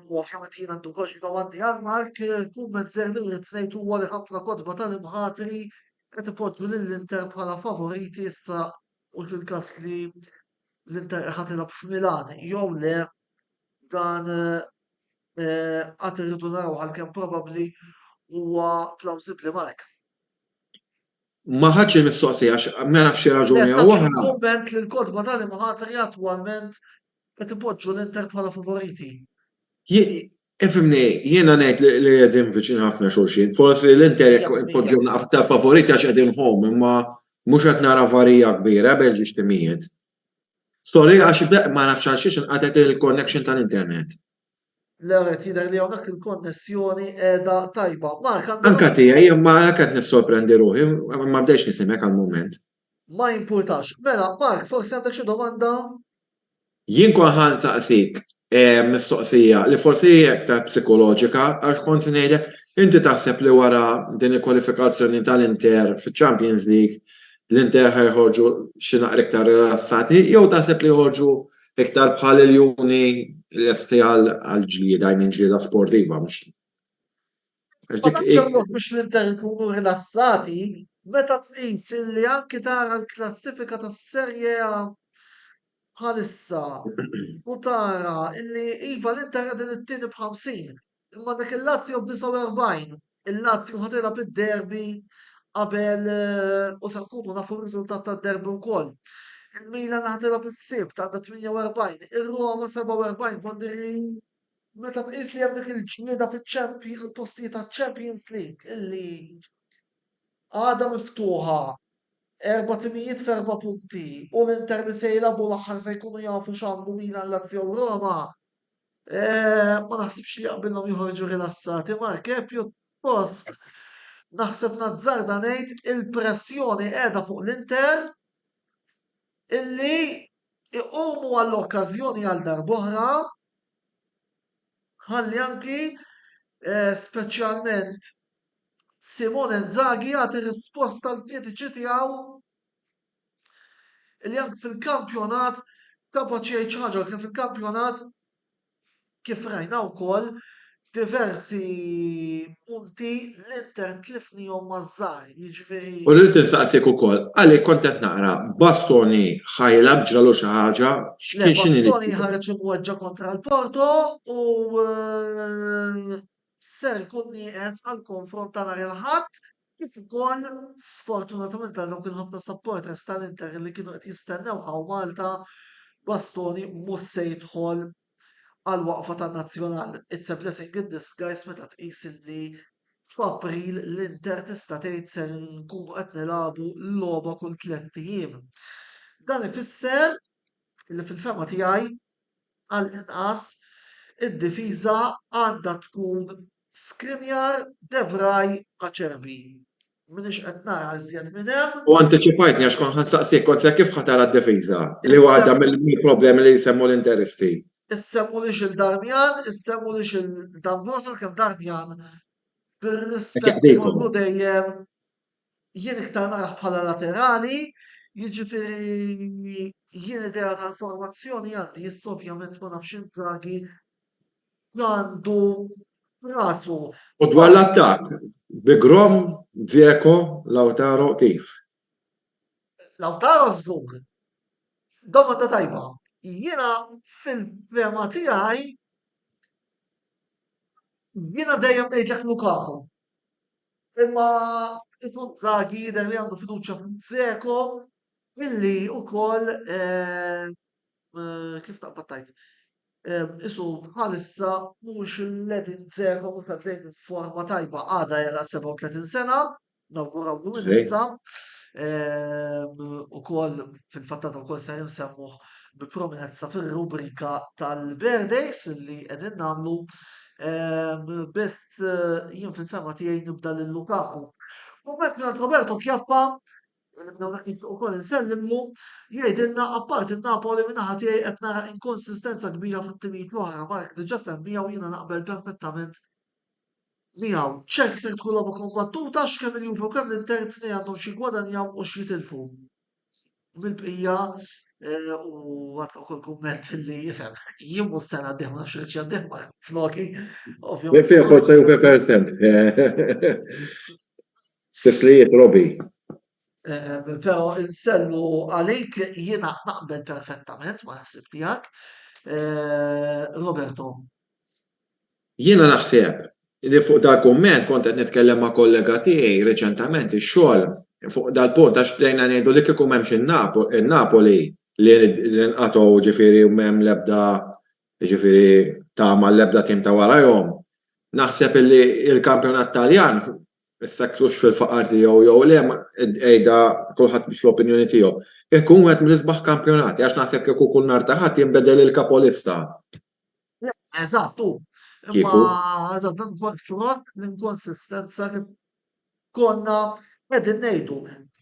[SPEAKER 1] u ovvjament jien għandu wkoll xi domandi għal Mark, kumment żgħir li rrid ngħid huwa li ħafna kotba tal-imħatri qed ipoġġu lill-Inter bħala favoriti issa u fil-każ li l-Inter ħadd ilgħab f'Milan jew le dan qatt irridu naraw għalkemm probabbli huwa plawsibbli Mark.
[SPEAKER 2] Ma ħadx il-mistoqsija għax ma nafx xi raġuni jew oħra.
[SPEAKER 1] Kumment li l-kotba tal-imħatri attwalment qed ipoġġu l-Inter bħala favoriti.
[SPEAKER 2] Ifimni, jiena ngħid li qegħdin viċin ħafna xulxin. Forsi l-Inter ipoġġu naqf tal-favoriti għax qegħdin home, imma mhux qed nara varija kbira belġi timijiet. Sorry għax ma nafx għal xiex inqatet il-connection tal-internet.
[SPEAKER 1] L-għet jidher li hawnhekk il-konnessjoni qiegħda tajba. Mark
[SPEAKER 2] Anka tiegħi imma qed nissorprendi ruħi, ma bdejx nisimek għall-mument.
[SPEAKER 1] ma jimpurtax. Mela, Mark, forsi għandek xi domanda?
[SPEAKER 2] Jien kon ħansaqsik mistoqsija li forsi aktar psikoloġika għax kont ngħidlek inti taħseb li wara din il-kwalifikazzjoni tal-Inter fiċ-Champions League l-Inter ħajħorġu xi naqra iktar rilassati jew taħseb li jħorġu iktar bħal il-juni lesti għal-ġlieda minn ġlieda sportiva mhux.
[SPEAKER 1] Biex l-Inter ikunu rilassati, meta tqis illi anki tara l-klassifika tas-Serje A bħalissa u tara illi iva l-Inter qegħdin it-tieni b'50, imma dak il-Lazio b'49, il-Lazio ħatilha bid-derbi qabel u se nkunu nafu r-riżultat tad-derbi wkoll. Il-Milan ħatilha bis-sibt għandha 48, ir-Roma 47, Vonderri meta tqis li hemm dik il-ġlieda fil-postijiet taċ-Champions League illi għadha miftuħa 4 timijiet f'4 punti u l-Inter li se jilagħbu l-aħħar se jkunu jafu x'għamlu Milan Lazio u Roma. Ma naħsibx li jaqbilhom joħorġu rilassati, Mark, pjuttost naħseb nazzarda ngħid il-pressjoni qiegħda fuq l-Inter illi iqumu għall-okkażjoni għal darb'oħra ħalli anki speċjalment Simone Inzaghi għati risposta l-kritiċi tiegħu li anke fil-kampjonat kapaċi jgħid xi ħaġa kif fil-kampjonat kif rajna wkoll diversi punti l-Inter tlifnihom maż-żgħar, jiġifieri.
[SPEAKER 2] U rrid insaqsik ukoll, għalhekk kont qed naqra Bastoni ħajlab ġralu xi ħaġa,
[SPEAKER 1] Bastoni ħareġ imweġġa kontra l-Porto u ser kun nieqes għal konfront ta' nhar il-Ħadd kif ukoll sfortunatament għal dawk il-ħafna supporters tal-Inter li kienu qed jistennew ħaw Malta Bastoni mhux se jidħol għal waqfa tan-Nazzjonal. It's a blessing in disguise meta tqis li f'April l-Inter tista' tgħid se nkunu qed nilagħbu l-logħba kull 3 ijiem. Dan ifisser li fil-fema tiegħi għall-inqas id-difiża għandha tkun Skriniar, De Vrij, Acerbi. Minix qed nara iżjed minn hemm.
[SPEAKER 2] U antiċipajtni għax kont ħansaqsik kont se kif ħatara d-difiża li waħda mill-problemi li jsemmu l-Interisti.
[SPEAKER 1] Issemmu li il-Darmjan, issemmu li il-Dambrosa kemm Darmjan bir-rispett kollu dejjem jien iktar naraħ bħala laterali, jiġifieri jien idea tal-formazzjoni għandi issa ovvjament ma nafx Inzaghi għandu rasu.
[SPEAKER 2] U dwar l-attak, Bigrom, Dzeko, Lautaro, kif?
[SPEAKER 1] Lautaro żgur. Domanda tajba. Jiena fil-fema tiegħi jiena dejjem ngħidlek Lukaku. Imma isu Inzaghi jidher li għandu fiduċja f'Dzeko milli wkoll kif taqbad tajt. Isu bħalissa mhux il-Ledin Dzeko mhux għaddejn forma tajba għada jara 37 sena, nawgurawlu minn issa. Ukoll fil-fattata wkoll se jinsemmuh bi prominenza fir-rubrika tal-Birthdays li qegħdin nagħmlu biss jien fil-fema tiegħi nibda lil Lukaku. U mekk Roberto Chiappa ukoll insellimlu jgħidilna apparti n-Napoli min-naħa tiegħi qed nara inkonsistenza kbira fit-timijiet wara Mark diġà semmiha u jiena naqbel perfettament miegħu. ċerti se tkun logħba kombattuta x'kemm il-Juve u kemm l-Inter tnejn għandhom xi jgwadanjaw u xi jitilfu. Bil-bqija u għad ukoll kumment li jifhem jien mhux se ngħaddih ma nafx xi għaddih Mark Floki.
[SPEAKER 2] Fih forza Juve percent. Tislijiet Robi.
[SPEAKER 1] Però insellu għalik jiena naqbel perfettament ma naħseb tiegħek. Roberto.
[SPEAKER 2] Jiena naħseb li fuq dal-kumment kont qed nitkellem ma' kollega tiegħi reċentament ix-xogħol fuq dal-punt għax dejna ngħidu li kieku m'hemmx in-Napoli li nqatgħu ġifieri u m'hemm l-ebda ġifieri tagħma l-ebda tim ta' warahom. Naħseb li l-kampjonat Taljan issaktux fil-faqar tiegħu jew le qiegħda kulħadd biex l-opinjoni tiegħu. Ikun wieħed mill-isbaħ kampjonati għax naħseb kieku kull nhar ta' ħadd jinbedel il-kapolista.
[SPEAKER 1] Eżattu. Imma eżatt l-inkonsistenza li konna qegħdin ngħidu.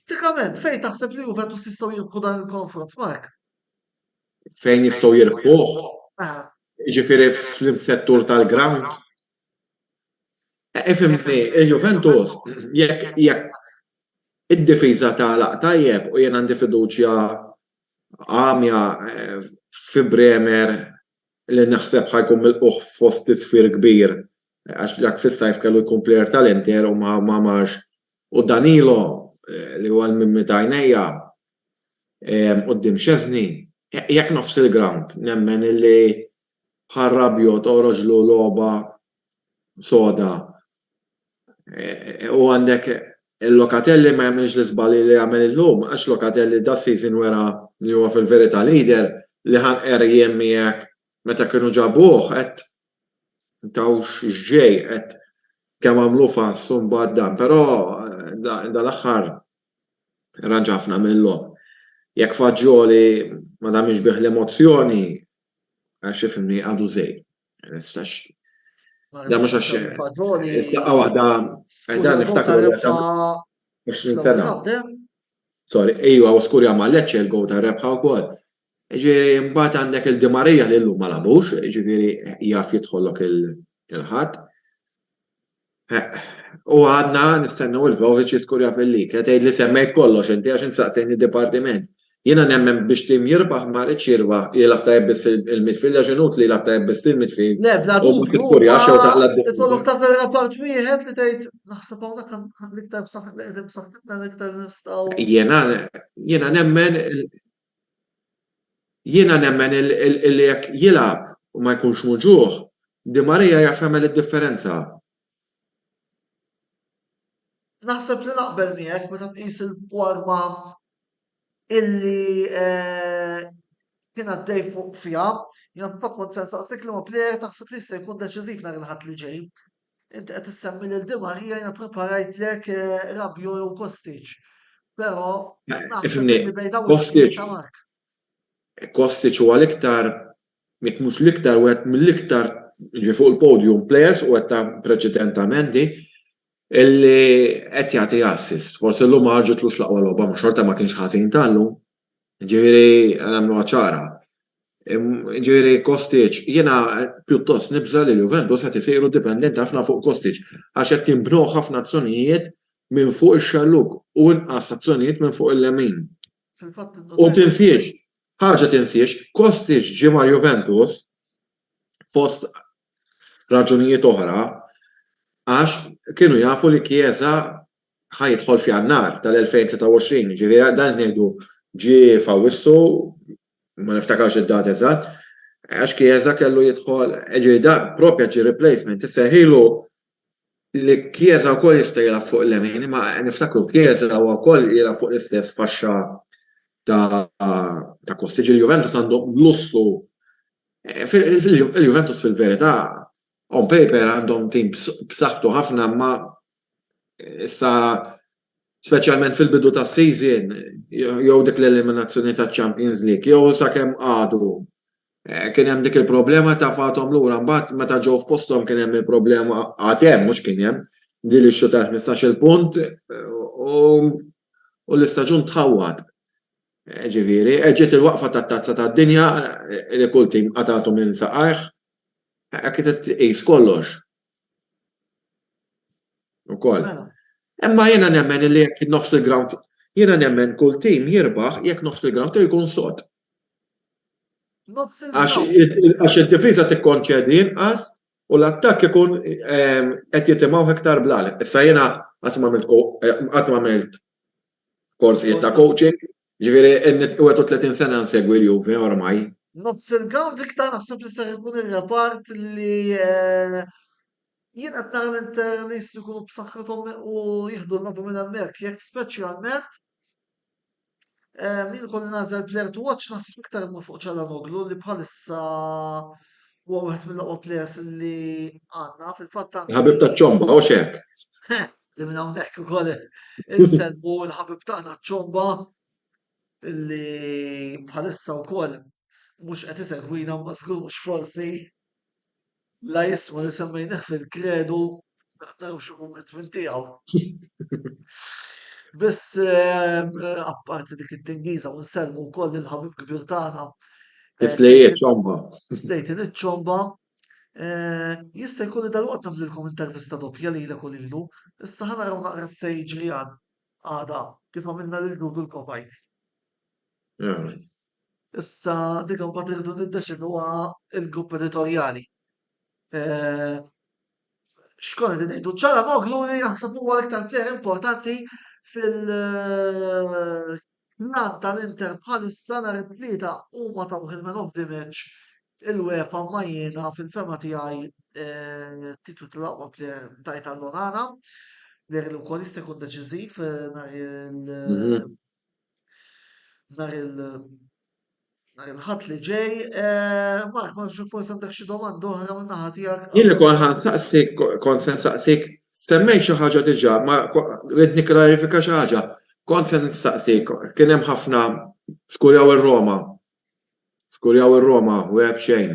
[SPEAKER 1] Pratikament fejn taħseb li Juventus jistgħu jirbħu dan il-konfront Mark?
[SPEAKER 2] Fejn jistgħu jirbħuh? Ġifieri fl-settur tal-ground? Ifhimni, il-Juventus jekk id-difiża tagħlaq tajjeb u jien għandi fiduċja għamja fi Bremer li naħseb ħajkun mill-uħ fost isfir kbir għax dak fis-sajf kellu jkun plejer tal-Inter u ma marx u Danilo li huwa l-mimmi tajnejja quddiem Szczesny jekk nofs il-ground nemmen illi ħarrabju toħroġlu logħba soda u għandek il-Locatelli ma jagħmilx l-iżbali li għamel illum għax Locatelli da season wera li huwa fil-verità leader li ħanqer jiem miegħek meta kienu ġabuh qed tawx ġej qed kemm għamlu fassu mbagħad dan, però dal-aħħar ranġafna mill-lob. Jekk Faġġoli ma damx bih l-emozzjoni għax ifhimni għadu żej. Da mhux għax istaqqa waħda qiegħda niftakru 20 sena. Sorry, ejwa u skurja ma Lecce l-gow ta' rebħa wkoll. Ġifieri mbagħad għandek il-Di Marija li llum ma labux, ġifieri jaf jidħollok il-ħadd. U għadna nistennew il-Vlahovic jitkurja fil-lik. Qed tgħid li semmejt kollox inti għax insaqsejni id-dipartiment. Jiena nemmen biex tim jirbaħ ma rridx jirbaħ jilgħab tajjeb biss il-midfield għax inut li jilgħab tajjeb biss il-midfield.
[SPEAKER 1] Le, bla titkollok tażel rapport wieħed li tgħid naħseb hawnhekk kan l-iktar b'saħħitna l-iktar nistgħu.
[SPEAKER 2] Jiena nemmen li jekk jilgħab u ma jkunx muġuħ, Di Marija jaf jagħmel id-differenza.
[SPEAKER 1] Naħseb li naqbel miegħek meta tqis il-forma illi kien għaddej fuq fiha, jiena f'kont se nsaqsik li ma plejer taħseb li se jkun deċiżiv nhar il-ħadd li ġej. Inti qed issemmi lil Di Marija jiena ppreparajtlek Rabiot jew Kostic. Però naħseb li bejn dawn
[SPEAKER 2] Kostic huwa l-iktar jekk mhux l-iktar wieħed mill-iktar fuq il-podium players u qed ta' preċedentament illi qed jagħti assist. Forsi llum ma ħarġetlux l-aqwa logħba ma xorta ma kienx ħażin tal-lum. Ġifieri nagħmluha ċara. Ġiri Kostic, jena pjuttost nibża li Juventus għat jisiru dipendenti ħafna fuq Kostic, għax qed jimbnu ħafna azzjonijiet minn fuq ix-xalluk u inqas azzjonijiet minn fuq il-lemin. U tinsiex, ħaġa tinsiex, Kostic ġie ma' Juventus fost raġunijiet oħra għax kienu jafu li Chiesa ħajidħol fi għannar tal-2023, ġifieri dan ngħidu ġie f'Awwissu, ma niftakarx id-dat eżatt, għax Chiesa kellu jidħol, ġifieri da proprja ġie replacement, isseħilu li Chiesa wkoll jista' jilgħab fuq il-lemin, ma niftakru Chiesa huwa wkoll jilgħab fuq l-istess faxxa ta' Kostic, il-Juventus għandhom lussu. Il-Juventus fil-verità on paper għandhom tim b'saħħtu ħafna ma issa speċjalment fil-bidu ta' season jew dik l-eliminazzjoni ta' Champions League jew sakemm għadu kien hemm dik il-problema ta' fathom lura mbagħad meta ġew f'posthom kien hemm il-problema għad hemm mhux kien hemm din ix-xu ta' 15-il punt u l-istaġun tħawwad. Ġifieri, ġiet il-waqfa tat-tazza tad-dinja li kull tim qatagħtu minn saqajh kienet tqis kollox. Ukoll. Imma jiena nemmen li jekk nofs il-ground, jiena nemmen kull tim jirbaħ jekk nofs il-ground jkun sod. Għax il-difiża tikkonċedi inqas u l-attakk ikun qed jitimgħu iktar blal. Issa jiena qatt ma għamilt korsijiet ta' coaching, ġifieri u 30 sena nsegwi l-Juve ormai.
[SPEAKER 1] Nofs il-ground iktar naħseb li ser ikun ir-repart li jien qed nara l-internis li jkunu b'saħħithom u jieħdu l-nobbu minn hemmhekk, jekk speċjalment min kolli nażel player to watch naħseb iktar imur fuq Çalhanoğlu li bħalissa huwa wieħed mill-aqwa players li għandna fil-fatt
[SPEAKER 2] Ħabib ta' ċomba u xek.
[SPEAKER 1] li minn hawnhekk ukoll inselmu l-ħabib tagħna ċomba li bħalissa wkoll mhux qed isegwina ma żgur mhux forsi la jisma li semmejnieh fil-kredu naraw xi kumment tiegħu. Biss apparti dik it-tingiża u nsellmu wkoll il-ħabib kbir tagħna.
[SPEAKER 2] Islejjed ċomba.
[SPEAKER 1] Lejtin iċ-ċomba. Jista' jkun li dalwaqt nagħmlilkom intervista doppja lilek u lilu, issa ħanaraw naqra se jiġri għada kif għamilna lil Dudu l-Kopajt. Issa dik imbagħad irridu niddeċidu il-grupp editorjali. X'kont qed ngħidu Çalhanoğlu li jaħseb huwa l-iktar plejer importanti fil-plan tal-Inter bħalissa nhar it-tlieta huma taw il-man of the match il-UEFA ma jiena fil-fema tiegħi titlu tal-aqwa plejer tajt għall-Onana li wkoll jista' jkun deċiżiv nhar il-ħadd li ġej, Mark, ma nafx forsi għandek xi domanda oħra minn naħa tiegħek.
[SPEAKER 2] Jien ukoll ħansaqsik, kont se nsaqsik, semmejt xi ħaġa diġà, ma rid nikklarifika xi ħaġa. Kont se nistaqsik, kien hemm ħafna skurjaw ir-Roma. Skurjaw ir-Roma u hekk xejn.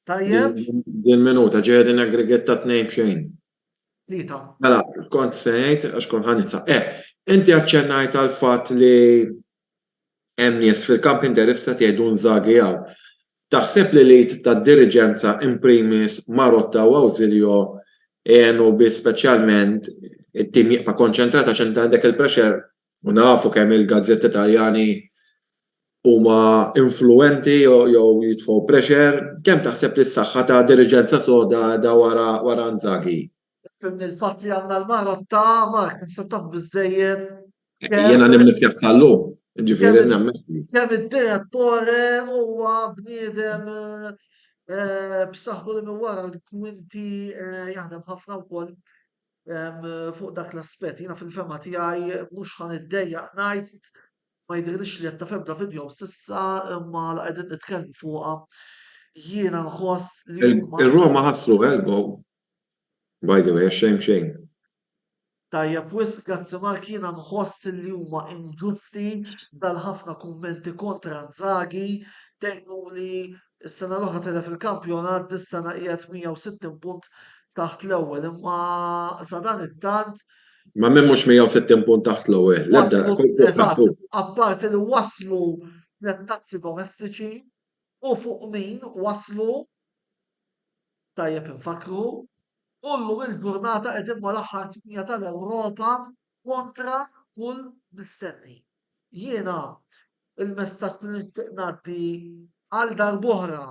[SPEAKER 1] Tajjeb.
[SPEAKER 2] Din minuta ġiegħed aggregate ta' 2-2.
[SPEAKER 1] Lita.
[SPEAKER 2] Mela, kont se ngħid għax kont ħanitsa. Inti aċċennajt għal fatt li hemm nies fil-kamp interista jgħidu Inzaghi hawn. Taħseb li lit tad-diriġenza in primis Marotta u Awżiljo għenu bi speċjalment it-tim jibqa' konċentrat għax inti għandek il-pressure u nafu kemm il-gazzetti Taljani huma influenti jew jitfgħu pressure, kemm taħseb li s-saħħa ta' diriġenza soda da wara Inzaghi?
[SPEAKER 1] Fimni l-fatt li għandna l-Marotta, Mark, nista' biżżejjed.
[SPEAKER 2] Jiena nimni f'jakkallu. Ġifieri nemmen.
[SPEAKER 1] Kemm id-direttore huwa bniedem b'saħħtu li minn wara l-kwinti jaħdem ħafna wkoll fuq dak l-aspett. Jiena fil-fema tiegħi mhux ħaniddejjaq ngħid ma jidhirlix li qed tafebda video s'issa imma la qegħdin nitkellmu fuqha. Jiena nħoss li
[SPEAKER 2] Ir-Roma ħassru elbow. By the way, xejn.
[SPEAKER 1] Tajjeb wisq grazzi Mark jiena nħoss li huma inġusti dal-ħafna kummenti kontra Inzaghi tgħidu li s-sena l-oħra telef il-kampjonat dis-sena qiegħed 160 punt taħt l-ewwel imma sa dan it-tant.
[SPEAKER 2] Ma minn mhux 160 punt taħt l-ewwel.
[SPEAKER 1] Eżatt, apparti li waslu tliet tazzi domestiċi U fuq min waslu tajjeb infakru u llum il-ġurnata qed imma l-aħħar tmija tal-Ewropa kontra kull mistenni. Jiena il-messaġġ li nixtieq ngħaddi għal darb'oħra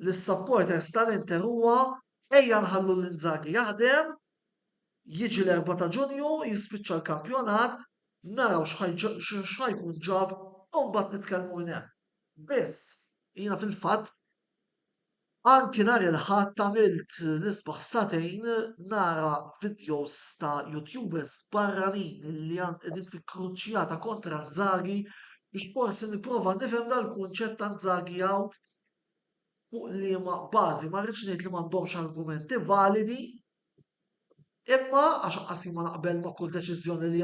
[SPEAKER 1] lis-supporters tal-Inter huwa ejja nħallu l-Inzaghi jaħdem, jiġi l-4 ta' Ġunju, jispiċċa l-kampjonat, naraw x'ħajkun ġab u mbagħad nitkellmu minn hemm. Biss jiena fil-fatt anki nhar il-Ħadd għamilt nisbaħ satejn nara videos ta' YouTubers barranin li qegħdin fi kruċjata kontra Inzaghi biex forsi nipprova nifhem dal-kunċett ta' Inzaghi out fuq liema bażi ma rridx ngħid li m'għandhomx argumenti validi, imma għax qasi ma naqbel ma' kull deċiżjoni li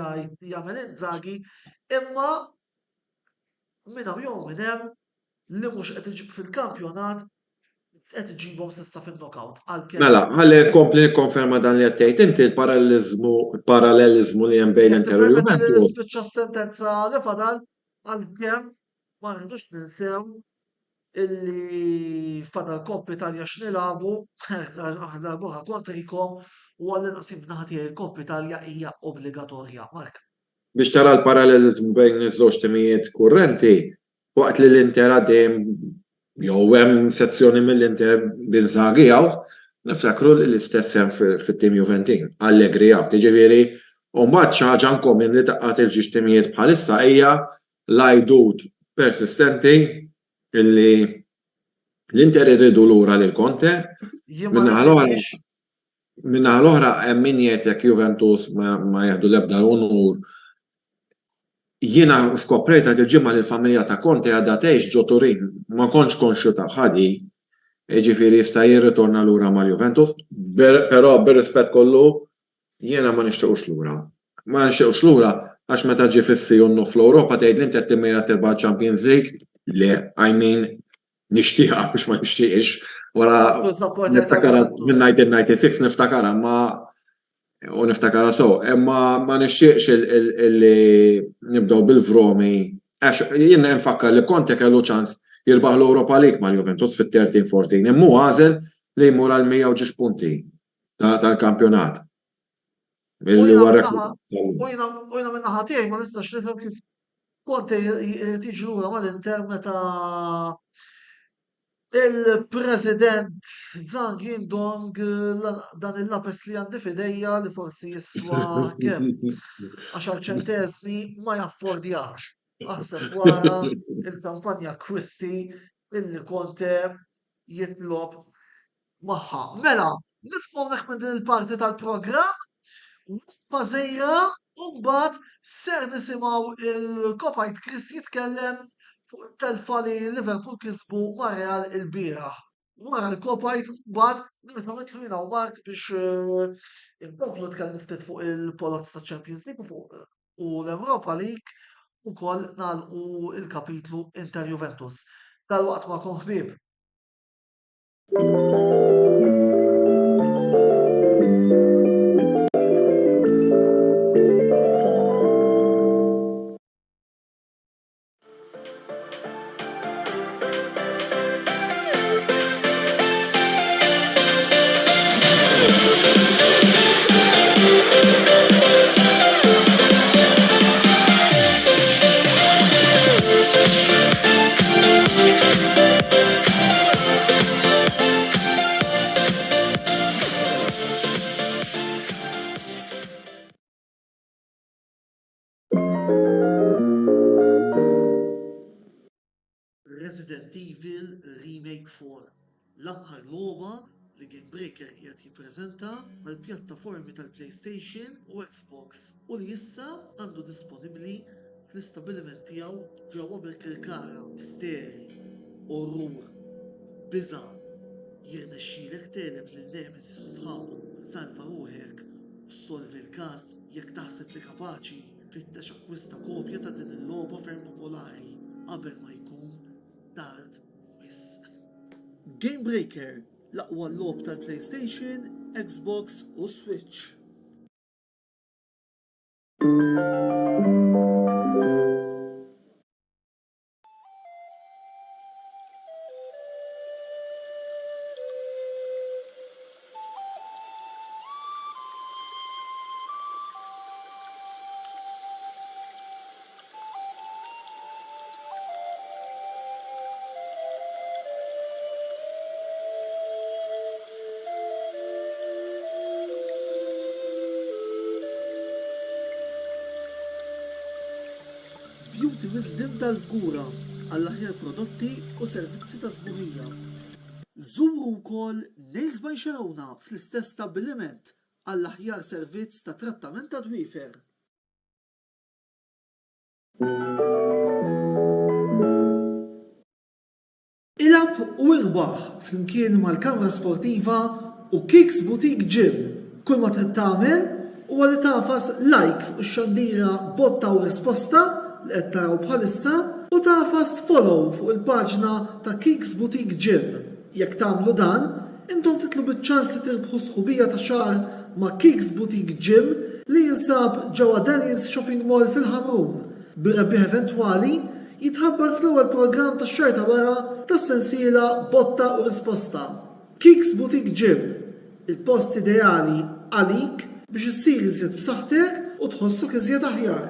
[SPEAKER 1] jagħmel Inzaghi, imma minn hawn jew minn hemm li mhux qed iġib fil-kampjonat qed iġibhom s'issa fin-knockout għalkemm
[SPEAKER 2] Mela, ħalli nkompli nikkonferma dan li qed tgħid inti il-paralleliżmu li hemm bejn
[SPEAKER 1] qed
[SPEAKER 2] l-Inter u
[SPEAKER 1] tippermetti li
[SPEAKER 2] Juventus.
[SPEAKER 1] nispiċċa s-sentenza li fadal għalkemm ma rridux ninsew illi fadal Coppa Italja x'nilagħbu aħna buħa kontrikom u għall-inqas naħa tiegħi l-Coppa Italja hija obbligatorja. Mark.
[SPEAKER 2] Biex tara l-parallelizmu bejn iż-żewġ timijiet kurrenti, waqt li l-Inter għaddejjem jew hemm sezzjoni mill-Inter b'Inzaghi hawn, niftakru li l-istess hemm fit-tim Juventin, Allegri hawn. Jiġifieri u mbagħad xi ħaġa nkomin li taqgħet il-ġiex timijiet bħalissa hija l-għajdut persistenti illi l-Inter irridu lura lil Conte
[SPEAKER 1] Jien ma
[SPEAKER 2] minnaħa l-oħra
[SPEAKER 1] nifhimx
[SPEAKER 2] minnaħa l-oħra hemm min jgħid Juventus ma jaħdu l-ebda l-onur. Jiena skoprejta il-ġimgħa li l-familja ta' Conte għadha tgħix ġo Turin, ma kontx konxu ta' ħadi, jiġifieri jista' jirritorna lura mal-Juventus, però bir-rispett kollu jiena ma nixtiequx lura. Ma nixtiequx lura għax meta ġie fis-sijunnu fl-Ewropa tgħid li inti qed timmira tilba' Champions League, le, I mean nixtieqha biex ma nixtieqx wara niftakara minn 1996 niftakara u niftakara imma ma nixtieqx illi nibdew bil-vromi għax jien nfakkar li Conte kellu ċans jirbaħ l-Europa League mal-Juventus fit-13-14 imma hu għażel li jmur għal 100 punti tal-kampjonat.
[SPEAKER 1] U jiena minn naħa tiegħi ma nistax nifhem kif Conte tiġi lura mal-Inter meta il-President Zhang Yindong dan il-lapes li għandi fidejja li forsi jiswa kemm 10 ċentesmi ma jaffordjax. Aħseb wara il-kampanja Christie illi Conte jitlob magħha. Mela, nifhmu minn din il-parti tal-programm waqfa żejra u mbagħad ser nisimgħu il-Kopajt Chris jitkellem fuq it-telfa li Liverpool kisbu ma' Real il-bieraħ. Wara l-Kopajt mbagħad nirġgħu nidħlu jiena u Mark biex inkomplu nitkellmu ftit fuq il-Polozz ta' Champions League u l-Europa League ukoll nagħlqu il-kapitlu Inter Juventus. Dalwaqt magħkom ħbieb. Resident Evil Remake 4, l-aħħar logħba li Game Breaker qiegħed jippreżenta mal-pjattaformi tal-PlayStation u Xbox u li issa għandu disponibbli fl-istabbiliment tiegħu ġewwa bil-Kirkara, misteri, orrur, biża' jirnexxielek teleb lil Nemesis u sħabu, salva ruħek u ssolvi l-każ jekk taħseb li kapaċi fittex akkwista kopja ta' din il-logħba ferm popolari qabel ma jkun tard wisq. Game Breaker, l-aqwa logħob tal-PlayStation, Xbox u Switch. Beauty Wisdom tal-Fgura għall-aħjar prodotti u servizzi ta' sburija. Żuru wkoll Nails by Xerawna fl-istess stabbiliment għall-aħjar servizz ta' trattament ta' dwiefer. Ilab u irbaħ flimkien mal-Kamra Sportiva u Kicks Boutique Gym. Kull ma trid tagħmel huwa li tafas like fuq ix-xandira botta u risposta li qed taraw bħalissa u tafas follow fuq il-paġna ta' Kicks Boutique Gym. Jekk tagħmlu dan, intom titlu biċ-ċans li tirbħu sħubija ta' xahar ma' Kicks Boutique Gym li jinsab ġewwa Denny's Shopping Mall fil-Ħamrun. Bir-rebbieħ eventwali jitħabbar fl-ewwel programm tax-xahar ta' wara tas-sensiela Botta u Risposta. Kicks Boutique Gym, il-post ideali għalik biex issir iżjed b'saħħtek u tħossok iżjed aħjar.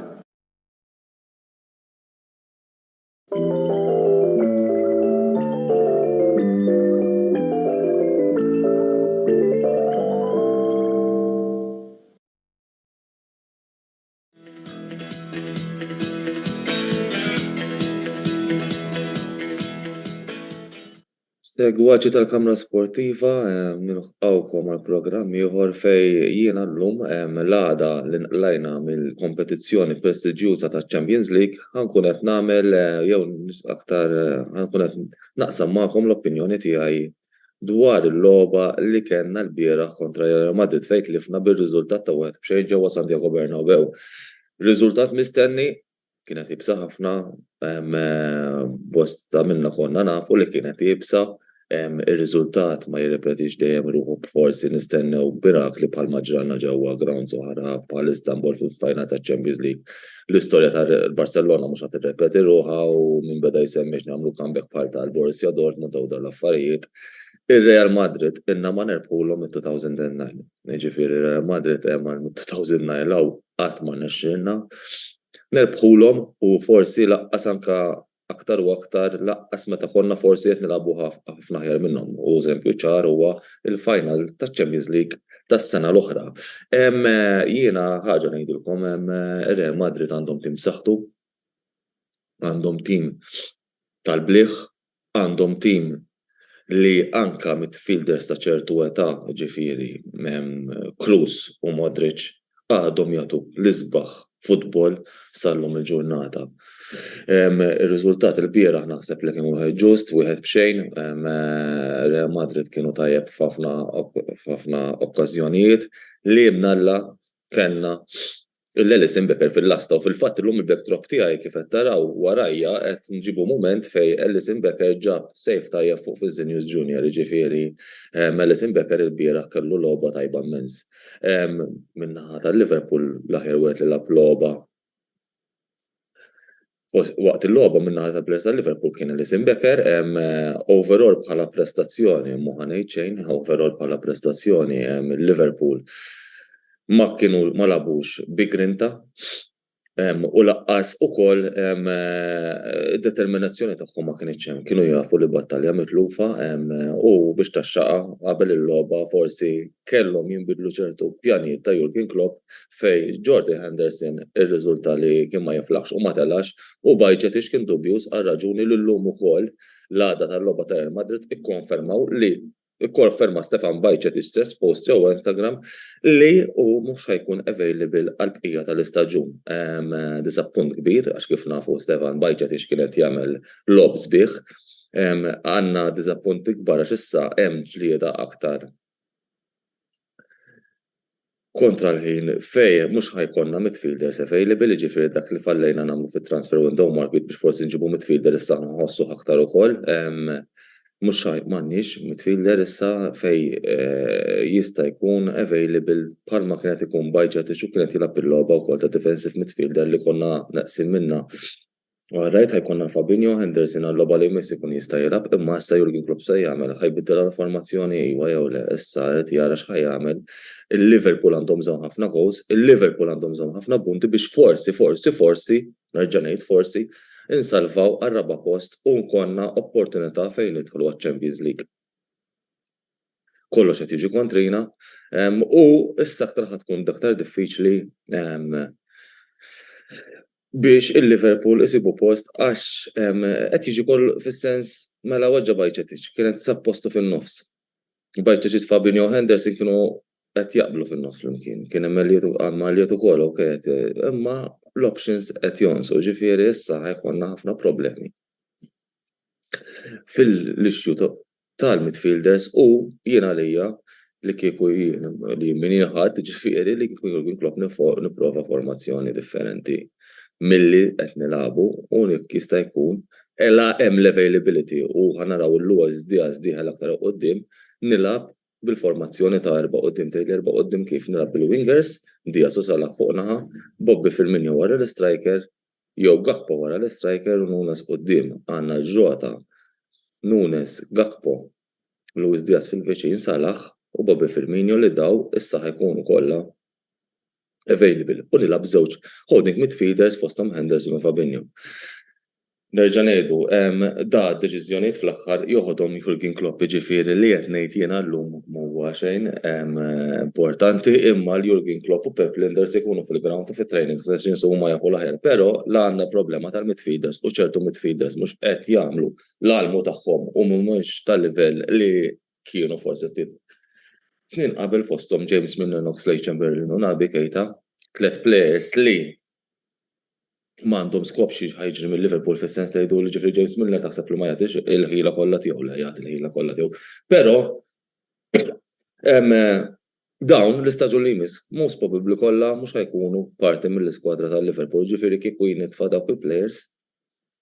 [SPEAKER 3] Segwaċi tal-Kamra Sportiva nilħqawkom għal-programm ieħor fej jiena llum l-għada li nqlajna mill-kompetizzjoni prestiġjuża taċ-Champions League ħankun qed nagħmel jew aktar ħankun qed naqsam magħkom l-opinjoni tiegħi dwar il-logħba li kellna l-bieraħ kontra Real Madrid fejn tlifna bir-riżultat ta' 1-0 ġewwa Santiago Bernabéu. Riżultat mistenni kienet jibsa ħafna bosta minna konna nafu li kienet jibsa ir-riżultat ma jirrepetix dejjem ruħu forsi nistennew mirakli bħal ġralna ġewwa grounds oħra bħal Istanbul fil-final ta' Champions League. L-istorja tal-Barcelona mhux qed tirrepeti ruħha u min beda jsemmix nagħmlu comeback bħal tal-Borussia Dortmund u dawn l-affarijiet. Ir-Real Madrid inna ma nerbħulhom mid-2009. Jiġifieri Real Madrid hemm mid-2009 law qatt ma nexxilna nerbħulhom u forsi laqqas anka aktar u aktar laqqas meta konna forsi qed nilagħbu ħafna aħjar minnhom. U eżempju ċar huwa il-final taċ-Champions League tas-sena l-oħra. Jiena ħaġa ngħidilkom ir-Real Madrid għandhom tim b'saħħtu, għandhom tim tal-bliħ, għandhom tim li anka midfielders ta' ċertu età ġifieri Kroos u Modric għadhom jagħtu l-isbaħ futbol sallhom il-ġurnata. Ir-riżultat il-bieraħ naħseb li kien wieħed ġust, wieħed b'xejn, Real Madrid kienu tajjeb f'ħafna okkażjonijiet li mnalla kellna l-Alisson Becker fil-lasta u fil-fatt illum il-backdrop tiegħi kif qed taraw warajja qed nġibu mument fejn Alisson Becker ġab sejf tajjeb fuq Fizzinius Junior, jiġifieri Alisson Becker il-bieraħ kellu logħba tajba immens. Min-naħa tal-Liverpool l-aħjar wieħed li lagħab logħba waqt il-logħba min-naħa tal-plejers tal-Liverpool kien Alisson Becker, overall bħala prestazzjoni mhu ħanejt xejn, overall bħala prestazzjoni Liverpool ma labux bi grinta u laqqas ukoll determinazzjoni tagħhom ma kienx hemm, kienu jafu li battalja mitlufa u biex taxxaqa qabel il-logħba forsi kellhom jinbidlu ċertu pjanijiet ta' Jurgen Klopp fejn Jordan Henderson ir-riżulta li kien ma jiflaħx u ma telax u Bajcetic kien dubjuż għal raġuni li llum ukoll l-għada tal-logħba ta' Real Madrid ikkonfermaw li ikkonferma Stefan Bajcetic stess post ġewwa Instagram li hu mhux ħajkun available għall-bqija tal-istaġun. Disappunt kbir għax kif nafu Stefan Bajcetic kien qed jagħmel lob sbieħ. Għandna disappunti kbar għax issa hemm ġlieda aktar kontra l-ħin fejn mhux ħajkonna midfielders available, jiġifieri dak li fallejna nagħmlu fit-transfer window market biex forsi nġibu midfielder issa nħossu aktar ukoll. Mhux m'għandniex midfielder issa fejn jista' jkun available bħalma kienet ikun Bajcetic u kienet jilgħab il-logħba wkoll ta' defensive midfielder li konna naqsin minnha. Rajt ħajkonna Fabinho, Henderson għall-logħba li jmiss ikun jista' jilgħab, imma issa Jurgen Klopp se jagħmel ħajbiddel l-formazzjoni iwa jew le, issa qed jara x'ħajjagħmel. Il-Liverpool għandhom bżonn ħafna goals, il-Liverpool għandhom bżonn ħafna punti biex forsi nerġa' ngħid forsi insalvaw għar-raba' post u nkonna opportunità fejn nidħlu għaċ-Champions League. Kollox qed jiġi kontrina u issa aktar tkun aktar diffiċli biex il-Liverpool isibu post għax qed jiġi koll fis-sens mela waġġa Bajcetic kienet sappostu fin-nofs. Bajcetic Fabinho Henderson kienu qed jaqblu fin-nofs flimkien. Kien hemm Elliot ukoll imma l-options qed jonsu, ġifieri issa ħajkonna ħafna problemi fil-issue tal-midfielders u jien għalija li kieku li min ħadd ġifieri li kieku Jurgen Klopp nipprova formazzjoni differenti milli qed nilagħbu u jista' jkun hemm l-availability u ħanaraw il-Luis Diaz dieħel aktar quddiem nilagħab bil-formazzjoni ta' 4 quddiem tgħidli 4 quddiem kif nilagħab bil-wingers Diaz u Salah fuq naħa, Bobby Firmino wara l-striker jew Gakpo wara l-striker u Nunes quddiem. Għandna ġota Nunes, Gakpo, Luis Diaz fil-viċin Salah u Bobby Firmino li daw issa ħajkunu kollha available u nilab żewġ holding midfielders fosthom Henderson u Fabinho. Nerġa' ngħidu da d-deċiżjonijiet fl-aħħar joħodhom Jurgen Klopp ġifieri li qed ngħid jiena llum m'huwa xejn importanti imma l-Jurgen Klopp u Pep Linders ikunu fil-ground u fit-training sessions huma jafu l-aħjar, però la għandna problema tal-midfielders u ċertu midfielders mhux qed jagħmlu l-almu tagħhom u mhumiex tal-livell li kienu forsi ftit snin qabel fosthom James Milner, Oxlade Chamberlain u Naby Keita, 3 players li m'għandhom skop xi ħajġri mill-Liverpool fis-sens li jgħidu li ġifri James Milner taħseb li ma jagħtix il-ħila kollha tiegħu le jagħti il-ħila kollha tiegħu. Però dawn l-istaġun li jmiss most probably kollha mhux ħajkunu parti mill-iskwadra tal-Liverpool, ġifieri kieku jinitfa' dawk il-players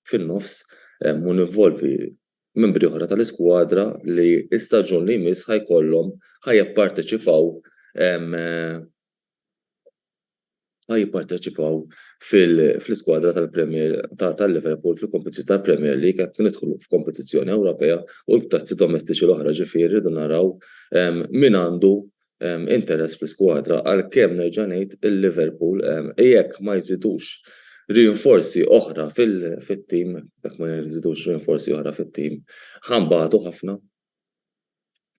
[SPEAKER 3] fin-nofs u ninvolvi membri oħra tal-iskwadra li l-istaġun li jmiss ħajkollhom ħajjipparteċipaw fl-iskwadra tal-Liverpool fil-kompetizzjoni tal-Premier League qed nidħlu f'kompetizzjoni Ewropea u l-tazzi domestiċi l-oħra ġifieri rridu naraw min għandu interess fl-iskwadra għalkemm nerġa' ngħid il-Liverpool jekk ma jżidux rinforzi oħra fit-tim, jekk ma jżidux rinforzi oħra fit-tim, ħambagħtu ħafna.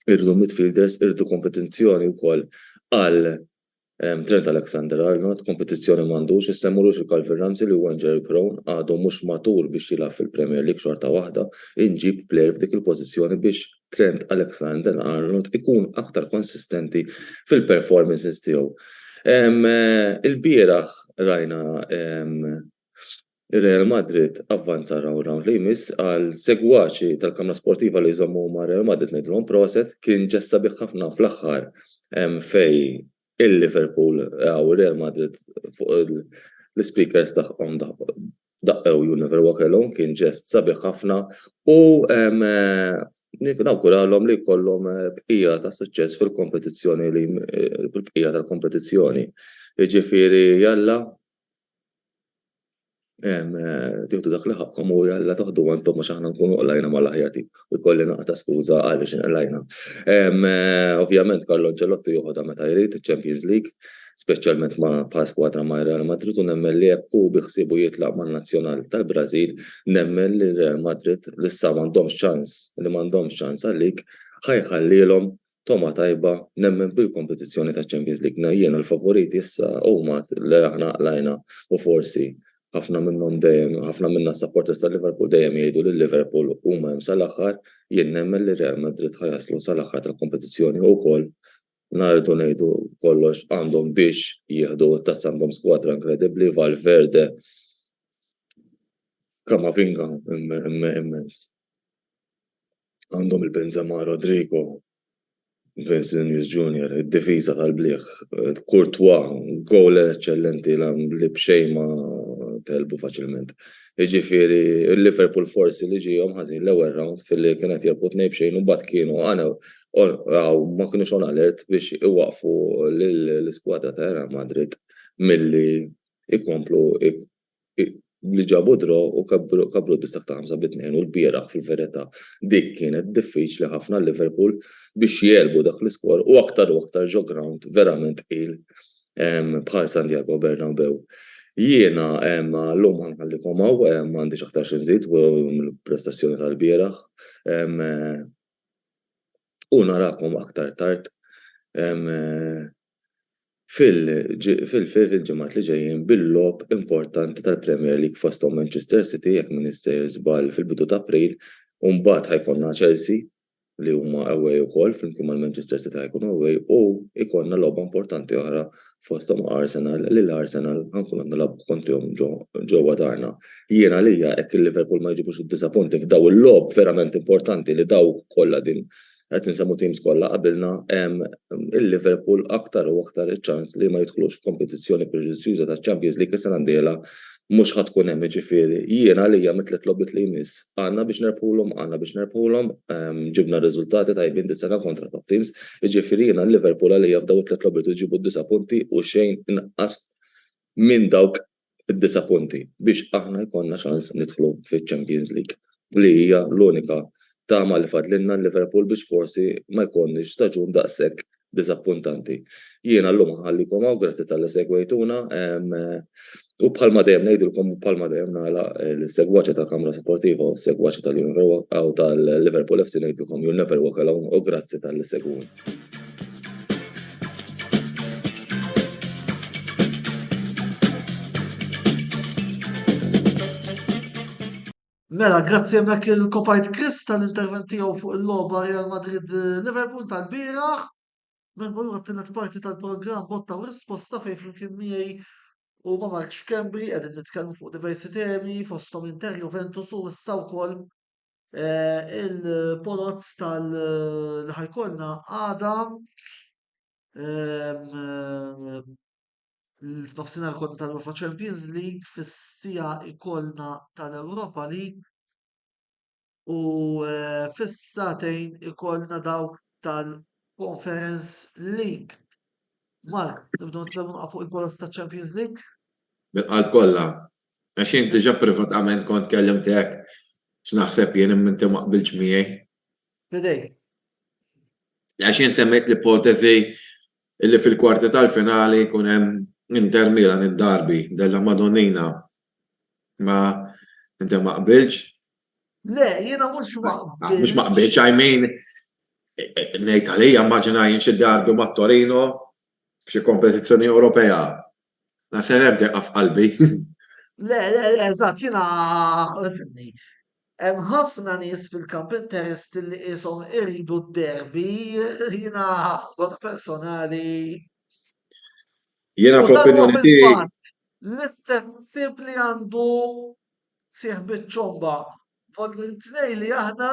[SPEAKER 3] Irridu midfielders, irridu kompetizzjoni wkoll għal Trent Alexander-Arnold, kompetizzjoni m'għandux, issemmulux il-Calvin Ramsey li huwa injury prone għadu mhux matur biex jilgħab fil-Premier League xorta waħda, inġib plejer f'dik il-pożizzjoni biex Trent Alexander-Arnold ikun aktar konsistenti fil-performances tiegħu. Il-bieraħ rajna il-Real Madrid avvanza round li jmiss għal segwaċi tal-Kamra Sportiva li jżommu ma' Real Madrid ngħidulhom proset kien ġessa biħ ħafna fl-aħħar fej il-Liverpool u Real Madrid fuq l-speakers tagħhom daqqew You Never Walk Alone kien ġest sabiħ ħafna u nawguralhom li jkollhom bqija ta' suċċess fil-kompetizzjoni fil-bqija tal-kompetizzjoni. Jiġifieri jalla tieħdu dak li ħabkom u jalla taħdu għandhom ma aħna nkunu qlajna mal-aħjar tip u jkolli naqta' skuża għaliex inqlajna. Ovvjament Carlo Ancelotti joħodha meta jrid iċ-Champions League, speċjalment ma' bħal skwadra ma' Real Madrid u nemmen li jekk hu biħsiebu jitlaq man-nazzjonali tal-Brażil, nemmen li Real Madrid l'issa m'għandhomx ċans għalik ħajħallilhom toma tajba nemmen bil-kompetizzjoni taċ-Champions League. Jiena l-favoriti issa huma li aħna qlajna u forsi ħafna minnhom dejjem ħafna minna supporters tal-Liverpool dejjem jgħidu li Liverpool huma hemm sal-aħħar jien nemmen li Real Madrid ħajaslu sal-aħħar tal-kompetizzjoni wkoll nardu ngħidu kollox għandhom biex jieħdu t-tazza għandhom skwadra inkredibbli Valverde Camavinga immens. Għandhom il-Benzema Rodrigo Vinicius Junior, id-difiża tal-bliħ, Courtois, goal eċċellenti li b'xejn ma telbu faċilment. Jiġifieri il-Liverpool forsi li ġihom ħażin l-ewwel round fil-li kienet jerbut ngħid b'xejn u mbagħad kienu ma kienux on alert biex iwaqfu l-iskwadra ta' Real Madrid milli ikomplu li ġabu draw u kabru d-distak ta' 5-2 u l-bieraħ fil-verità dik kienet diffiċli ħafna Liverpool biex jelbu dak l-iskor u aktar ġo ground verament il bħal Santiago Bernabeu. Jiena l-lum ħanħallikom hawn m'għandix aktar xi nżid mill-prestazzjoni tal-bieraħ u narakom aktar tard fil-ġimgħat li ġejjin bil-logħob importanti tal-Premier League fosthom Manchester City jekk min issejjer żball fil-bidu ta' April u mbagħad ħajkollna Chelsea li huma away ukoll flimkien mal-Manchester City ħajkunu away u jkollna logħba importanti oħra fosthom Arsenal li l-Arsenal ħankun qed nilagħbu kontrihom ġewwa darna. Jiena għalija hekk il-Liverpool ma jġibux id-disappunti f'daw il-logħob verament importanti li dawk kollha din qed insemmu teams kollha qabilna il-Liverpool aktar u aktar iċ-ċans li ma jidħlux f'kompetizzjoni preġudizzjuża taċ-Champions League is-sena d-dieħla mhux ħadd tkun hemm ġifieri. Jiena għalija mit-tliet logħbiet li jmiss għandna biex nerbħulhom, ġibna riżultati tajbin dis-sena kontra top teams, jiġifieri jiena l-Liverpool għalija f'daw it-tliet logħbiet iġibu d-disappunti u xejn inqas minn dawk id-disappunti biex aħna jkollna ċans nidħlu fiċ-Champions League li hija l-unika tama li fadlilna l-Liverpool biex forsi ma jkollniex staġun daqshekk disappuntanti. Jiena llum ħallikom hawn grazzi tal-li segwejtuna u bħalma dejjem ngħidilkom u bħalma dejjem nagħlaq l-segwaċi tal-Kamra Sportiva u s-segwaċi tal-Liverpool FC ngħidilkom you'll never walk alone u grazzi tal-li segwuni.
[SPEAKER 1] Mela, grazzi hemmhekk il-Kopajt Chris tal-intervent tiegħu fuq il-logħba Real Madrid Liverpool tal-bieraħ. Mela għattilet parti tal-programm botta u risposta fejn flimkien miegħi u ma' Mark Kembri qegħdin nitkellmu fuq diversi temi fosthom Inter Juventus u issa wkoll il-polozz li ħajkollna għada f'nofsinhar ikollna tal-UEFA Champions League, fis-sija ikollna tal-Europa League u fis-satejn ikollna dawk tal-Conference League. Mark, nibdew nitkellmu fuq il-polozz tal-Champions League?
[SPEAKER 2] Bil-qalb kollha. Għax inti ġa privatament kont kellimtek x'naħseb jien inti ma qbilx miegħi.
[SPEAKER 1] Bidej.
[SPEAKER 2] Għax jien semmejt l-ipotezi illi fil-kwarti tal-finali jkun hemm Inter Milan id-darbi della Madonnina. Ma inti ma qbilx?
[SPEAKER 1] Le, jiena mhux maqbil.
[SPEAKER 2] Mhux ma qbilx, I mean ngħid għalija immaġinaj xi darbi ma' Torino f'xi kompetizzjoni Ewropea. Nasel ebda f'qalbi.
[SPEAKER 1] Le, eżatt, jiena fimni. Hemm ħafna nies fil-kamp interest li qishom iridu d-derbi, jiena għod personali.
[SPEAKER 2] Jiena fl-opinjoni tiegħi.
[SPEAKER 1] L-istem simpli għandu sieħ biċ-ċomba. Vol-tnej li aħna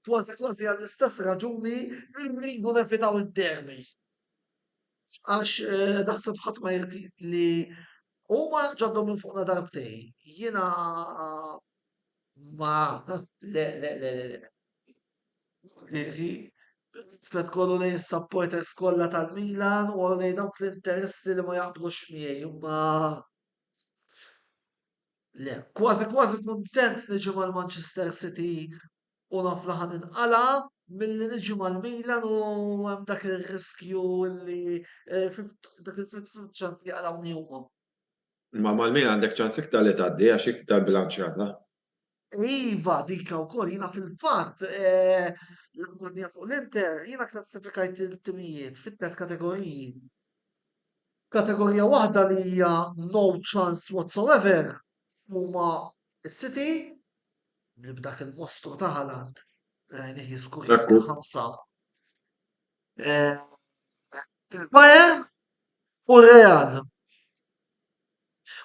[SPEAKER 1] kważi għall-istess raġuni rridu nevitaw id-derbi. Għax naħseb ħadd ma jrid li huma ġaddhom minn fuqna darbtej. Jiena ma le. Spet kollu lejn is-supporters kollha tal-Milan u lejn dawk l-interessi li ma jaqblux miegħi huma le. Kważi kuntent niġi mal-Manchester City u naf li ħan inqala milli niġi mal-Milan u hemm dak ir-riskju li dak il-50 ċans li jaqlawni huma.
[SPEAKER 2] Ma mal-Milan għandek ċans iktar li tgħaddi għax iktar bilanċjata.
[SPEAKER 1] Iva, dika wkoll jiena fil-fatt l-Unja fuq l-Inter jiena klassifikajt il-timijiet fit-tlet kategoriji. Kategorija waħda li hija no chance whatsoever huma s-City li b'dak il-mostru ta' Haaland rajnih jiskur ħamsa. Il-Bayern u r-Real.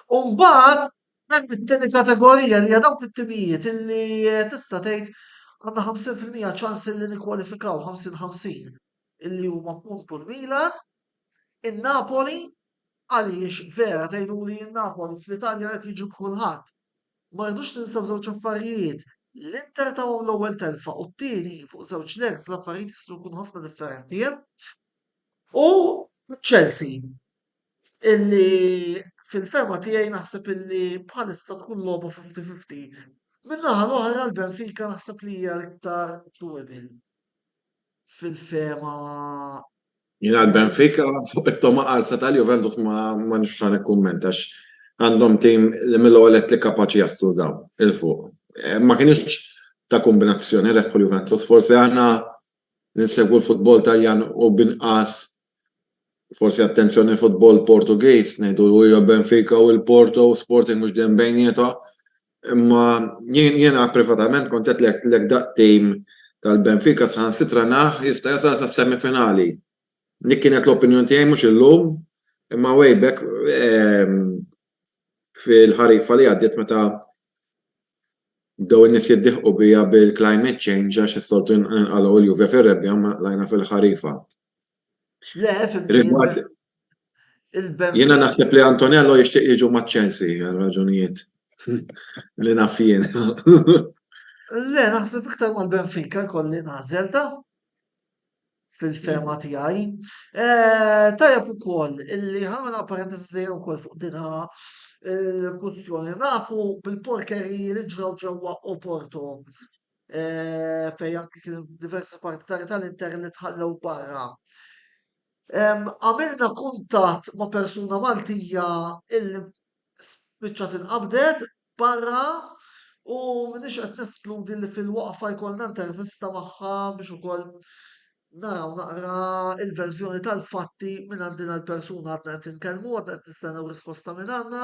[SPEAKER 1] U mbagħad hemm it-tieni kategorija li hija dawk it-timijiet illi tista' tgħid għandna 50% ċans illi nikkwalifikaw 50-50 illi huma appuntu l-Milan, in-Napoli għaliex vera tgħiduli n-Napoli fl-Italja qed jiġi b'kulħadd. Ma rridux ninsew żewġ affarijiet. L-Inter tagħhom l-ewwel telfa u t-tieni fuq żewġ legs l-affarijiet jistgħu jkunu ħafna differenti. U Chelsea illi fil-ferma tiegħi naħseb illi bħalissa tkun logħba 50-50. Min-naħa l-oħra l-Benfica naħseb li hija l-iktar doable. Fil-ferma.
[SPEAKER 2] Jiena l-Benfica fuq it-toma qalsa tal-Juventus ma nixtieq nikkumment għax għandhom tim li mill-ewwel li kapaċi jaslu dawn il-fuq. Ma kienx ta' kombinazzjoni rebħu l-Juventus, forsi aħna ninsegwu l-futbol Taljan u binqas forsi attenzjoni futbol Portugiż, ngħidu huwa Benfica u l-Porto u Sporting mhux dejjem bejniethom. Imma jiena privatament kont qed lek daqtim tal-Benfica saħansitra jista' jasal sa semifinali. Dik kienet l-opinjoni tiegħi mhux illum, imma way back fil-ħarifa li għaddiet meta bdew in-nies jiddieħqu bija bil-climate change għax is-soltu nqalgħu l-Juve fir-rebbja ma lajna fil-ħarifa.
[SPEAKER 1] Le, il-Benfica.
[SPEAKER 2] Jiena naħseb li Antonello jixtieq jiġu maċ-Chelsea għal raġunijiet li naf jien.
[SPEAKER 1] Le, naħseb iktar mal-Benfica kolli nażel da fil-ferma tiegħi. Tajjeb ukoll illi ħamilha parentesi wkoll fuq dinha il-kwistjoni nafu bil-porkeri li ġraw ġewwa Oporto fejn anke kien diversi partitari tal-Inter li tħallew barra. Għamilna kuntatt ma' persuna Maltija illi spiċċat inqabdet barra u minix qed neskludi li fil-waqfa jkollna intervista magħha biex ukoll naraw naqra il-verżjoni tal-fatti minn għandina l-persuna għadna qed inkellmu għadna qed nistennew risposta minn għandna.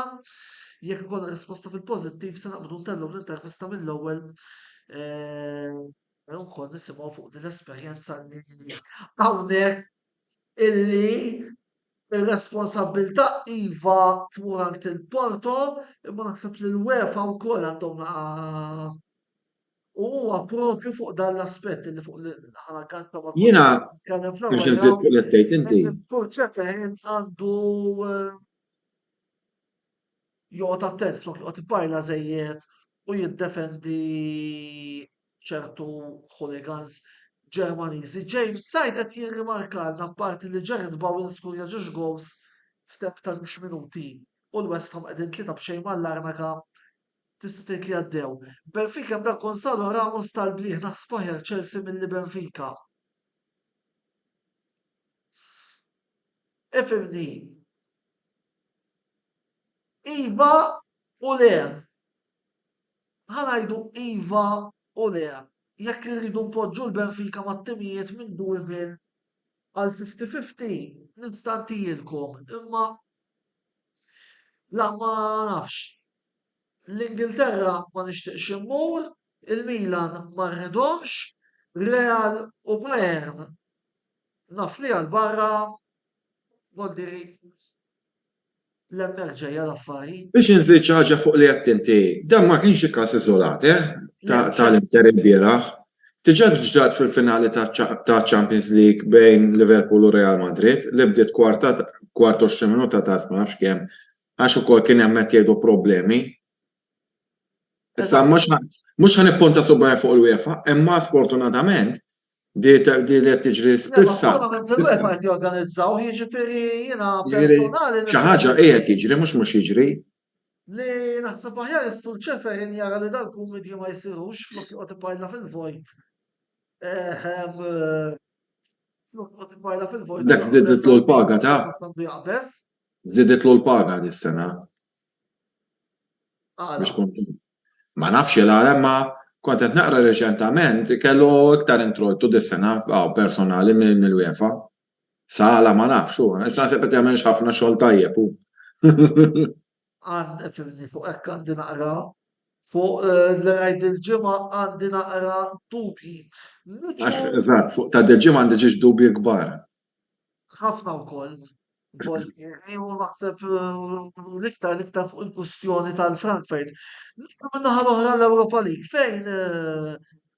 [SPEAKER 1] Jekk ikollna risposta fil-pożittiv se naqbdu ntellgħu l-intervista mill-ewwel ukoll nisimgħu fuq din l-esperjenza li hawnhekk illi ir-responsabbiltà iva tmur għand il-Porto imma naħseb li l-UEFA wkoll għandhom huwa propju fuq dan l-aspett li fuq l-ħarakat ta'
[SPEAKER 2] Jiena biex nżid fuq li tgħid inti.
[SPEAKER 1] Forċefen għandu joqgħod attent flok joqgħod ippajla żejjed u jiddefendi ċertu hooligans Ġermaniżi. James Said qed jirrimarkalna apparti li Jared Bowen skurja ġiex goals f'temp ta' 6 minuti u l-West Ham qegħdin tlieta b'xejn mal-Larnaca tista' tgħid li għaddew. Benfica b'dak Gonzalo Ramos tal-bliħ naħseb aħjar Chelsea milli Benfica. Ifhimni. Iva u le. Ħanajdu iva u le. Jekk irridu npoġġu l-Benfica mat-timijiet minn Dwymil għal 50-50 nistantijilkom imma la ma nafx. L-Ingilterra ma nixtieqx immur, il-Milan ma rridhomx, Real u Bayern naf li għal barra voldiri l-emerġeja l-affarijiet.
[SPEAKER 2] Biex nżid xi ħaġa fuq li qed inti, dan ma kienx każ iżolat, tal-Inter il-bieraħ. Diġà ġrat fil-finali ta' Champions League bejn Liverpool u Real Madrid li bdiet kwart 20 minuta ta' ma nafx kemm għax ukoll kien hemm qed jgħidu problemi. Issa mhux ħanippunta subha fuq il-UEFA, imma sfortunatament di li qed tiġri spissa.
[SPEAKER 1] Il-UEFA qed jorganizzaw jiġifieri jiena personali.
[SPEAKER 2] Xi ħaġa qiegħed jiġri mhux jiġri.
[SPEAKER 1] Li naħseb aħjar is-sur ċeferin jara li dan kumedji ma jsirux flok joqgħod ibajla fil-vojt. Flok joqgħod ibajla fil-vojt.
[SPEAKER 2] Dak żieditlu l-paga ta' żieditlu l-paga dis-sena. Ma nafx il-għala ma kont qed naqra reċentament kellu iktar introjtu dis-sena personali mill-UEFA. Sala ma nafx hu, naħseb qed jagħmel ħafna xogħol tajjeb hu.
[SPEAKER 1] Fimni fuq hekk għandi naqra fuq l-għajd il-ġimgħa għandi naqra dubji.
[SPEAKER 2] Eżatt, fuq ta' il-ġimgħa għandi ġiex dubji kbar.
[SPEAKER 1] Ħafna wkoll. U naħseb l-iktar fuq il-kwistjoni tal-Frankfurt. Min-naħa l-oħra l-Ewropa League fejn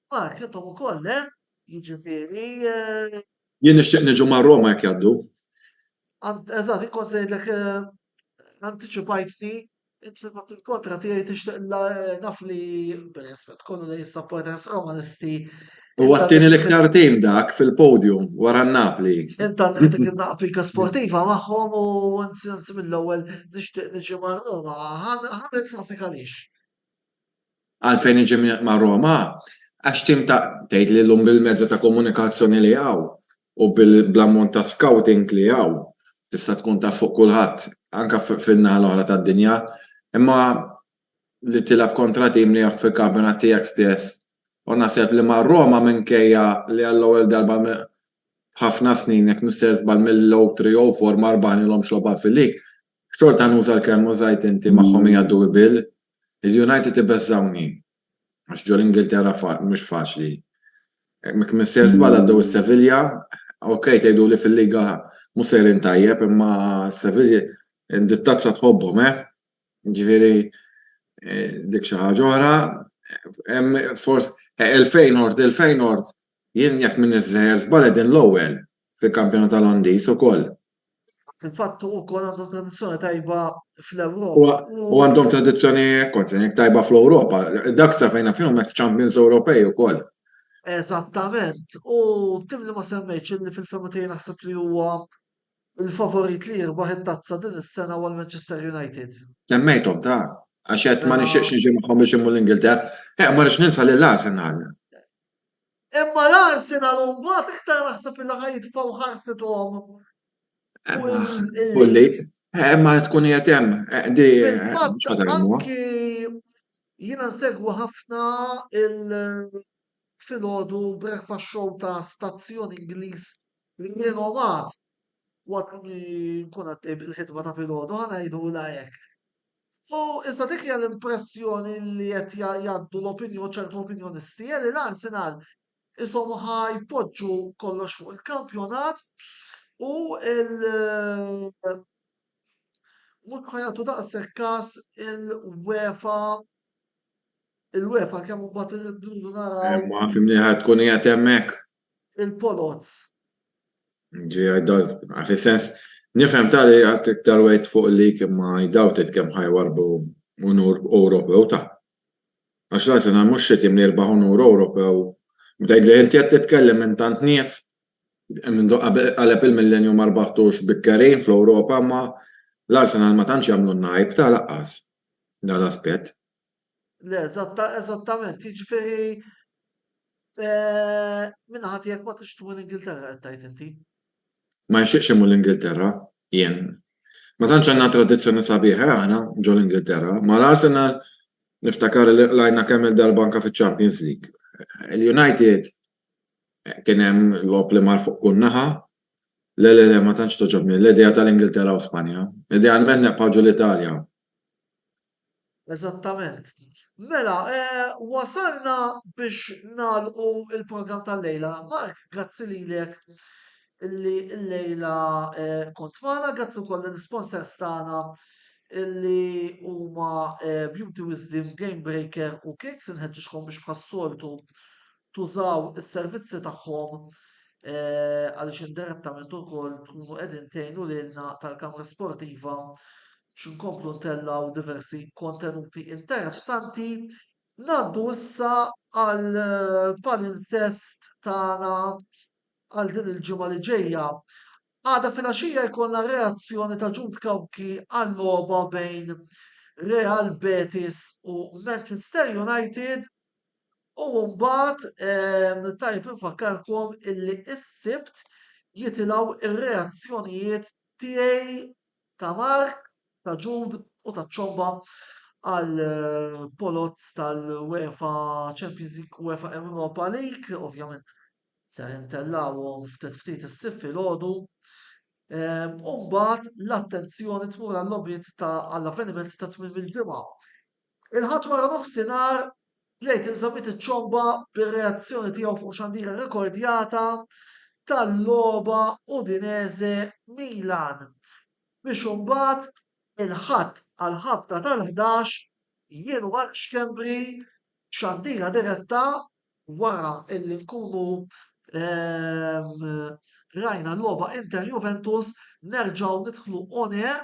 [SPEAKER 1] Mark intom ukoll, jiġifieri.
[SPEAKER 2] Jien nixtieq niġu ma' Roma jekk jgħaddu.
[SPEAKER 1] Eżatt, inkont ngħidlek anticipajtni, inti fil-fatt il-kontra tiegħi tixtieq naf li b'rispett kollu li s-supporters Romanisti.
[SPEAKER 2] U għattini l-iktar tim dak fil-podium wara n-Napli.
[SPEAKER 1] Inta neħtek il-naqpika sportiva magħhom u anzi mill-ewwel nixtieq niġi ma' Roma. Ħadd insaqsik għaliex.
[SPEAKER 2] Għalfejn niġi ma' Roma, għax tim tgħid li llum bil-mezzi ta' komunikazzjoni li hawn u bil-ammont ta' scouting li hawn tista' tkun ta' fuq kulħadd anke fin-naħa l-oħra tad-dinja, imma li tilab kontra tim li fil-kampjonat tiegħek stess. U naħseb li ma' Roma minkejja li għall-ewwel darba f'ħafna snin jekk Mr. Żball mill-low 3-4 marbaħ nilhom xloba fil-lig. Xorta nuża l-kelmu żgħid inti magħhom jgħaddu bil. Il-United ibeżżawni. Għax ġol Ingilterra mhux faċli. Mr. Żball għaddew is-Sevilla, okej tgħidu li fil-liga mhux sejrin tajjeb, imma Sevilla dit-tazza tħobbhom, Ġifieri dik xi ħaġa oħra, forsi il-Feyenoord jien jekk minn iż-żeħer żball qegħdin l-ewwel fil-kampjonat Olandiż ukoll.
[SPEAKER 1] Fil-fatt ukoll għandhom tradizzjoni tajba fl-Ewropa.
[SPEAKER 2] U għandhom tradizzjoni jekk tajba fl-Ewropa. Dak sa fejna fihom hekk Champions Ewropej ukoll.
[SPEAKER 1] Eżattament. U tim li ma semmejtx li fil-fema tiegħi naħseb li huwa il-favorit li jirbaħ it-tazza din is-sena huwa l-Manchester United.
[SPEAKER 2] Semmejthom ta' għax qed ma nixtieqx niġi magħhom biex imur l-Ingilterra. Ma rridx ninsa lill-Arsenal.
[SPEAKER 1] Imma l-Arsenal mbagħad iktar naħseb li ħajtfgħu ħarsithom.
[SPEAKER 2] Kulli, ma tkun qiegħed hemm.
[SPEAKER 1] Fil-fatt anki jiena nsegwu ħafna filgħodu breakfast show ta' stazzjon Ingliż rinomat waqt li nkun qed il-ħidma ta' filgħodu ngħidu hekk. U issa dik hija l-impressjoni li qed jgħaddu ċertu opinjonisti li l-Arsenal ishom ħajpoġġu kollox fuq il-kampjonat u mhux ħajagħtu daqshekk każ il-UEFA kemm mbagħad irridu naraw
[SPEAKER 2] Ma fimni ħad tkun qiegħed hemmhekk.
[SPEAKER 1] il-polots.
[SPEAKER 2] Fis-sens nifhem tali għad iktar wejt fuq il-lig imma jdawtet kemm ħajwarbu unur Ewropew ta'. Għax l-Arsenal mhux xi tim li jirbaħ unur Ewropew. Bdejt li inti qed titkellem minn tant nies qaleb il-millennium ma rbaħtux bikkerin fl-Ewropa ma l-Arsenal ma tantx jagħmlu n-najb ta' laqqas dan l-aspett.
[SPEAKER 1] Le, eżattament, jiġifieri minna ħadd jekk ma tixtru l-Ingilterra qed tgħid inti.
[SPEAKER 2] Ma nxieqx imur l-Ingilterra, jien. Ma tantx għandna tradizzjoni sabiħa aħna ġo l-Ingilterra, ma l-Arsenal niftakar li lajna kemm il-darba anke fiċ-Champions League. Il-United kien hemm lob li mar fuq kull naħa. Le ma tantx toġobni l-idea tal-Ingilterra u Spanja. Idea għalmen paġu l-Italja.
[SPEAKER 1] Eżattament. Mela, wasalna biex nagħlqu il-programm tal-lejla. Mark, grazzi lilek illi l-lejla kont magħna, grazzi wkoll l-sponsors tagħna illi huma Beauty Wisdom, Game Breaker u Kicks inħeġġixkom biex bħas-soltu tużaw is-servizzi tagħhom għaliex indirettament ukoll tkunu qegħdin tgħinu lilna tal-Kamra Sportiva x'inkomplu ntellaw diversi kontenuti interessanti. Ngħaddu issa għal palinsest tagħna għal din il-ġimgħa li ġejja. Għada fil-għaxija jkollna reazzjoni ta' Ġud Kawki għall-logħba bejn Real Betis u Manchester United u mbagħad tajb infakkarkom illi s-sibt jitilgħu ir-reazzjonijiet tiegħi ta' Mark, ta' Ġud u ta' ċomba għal polots tal-UEFA Champions League UEFA Europa League, ovvjament ser intellawhom ftit is-sif filgħodu. U mbagħad l-attenzjoni tmur għall-logħbiet għall-avveniment ta' tmiem il-ġimgħa. Il-ħadd wara nofsinhar lejt inżammit iċ-ċomba bir-reazzjoni tiegħu fuq xandira rekordjata tal-logħba Udinese Milan. Biex imbagħad il-ħadd għall-ħabta tal-11 jien wara xkembri xandira diretta wara illi nkunu rajna l-logħba Inter Juventus nerġgħu nidħlu on air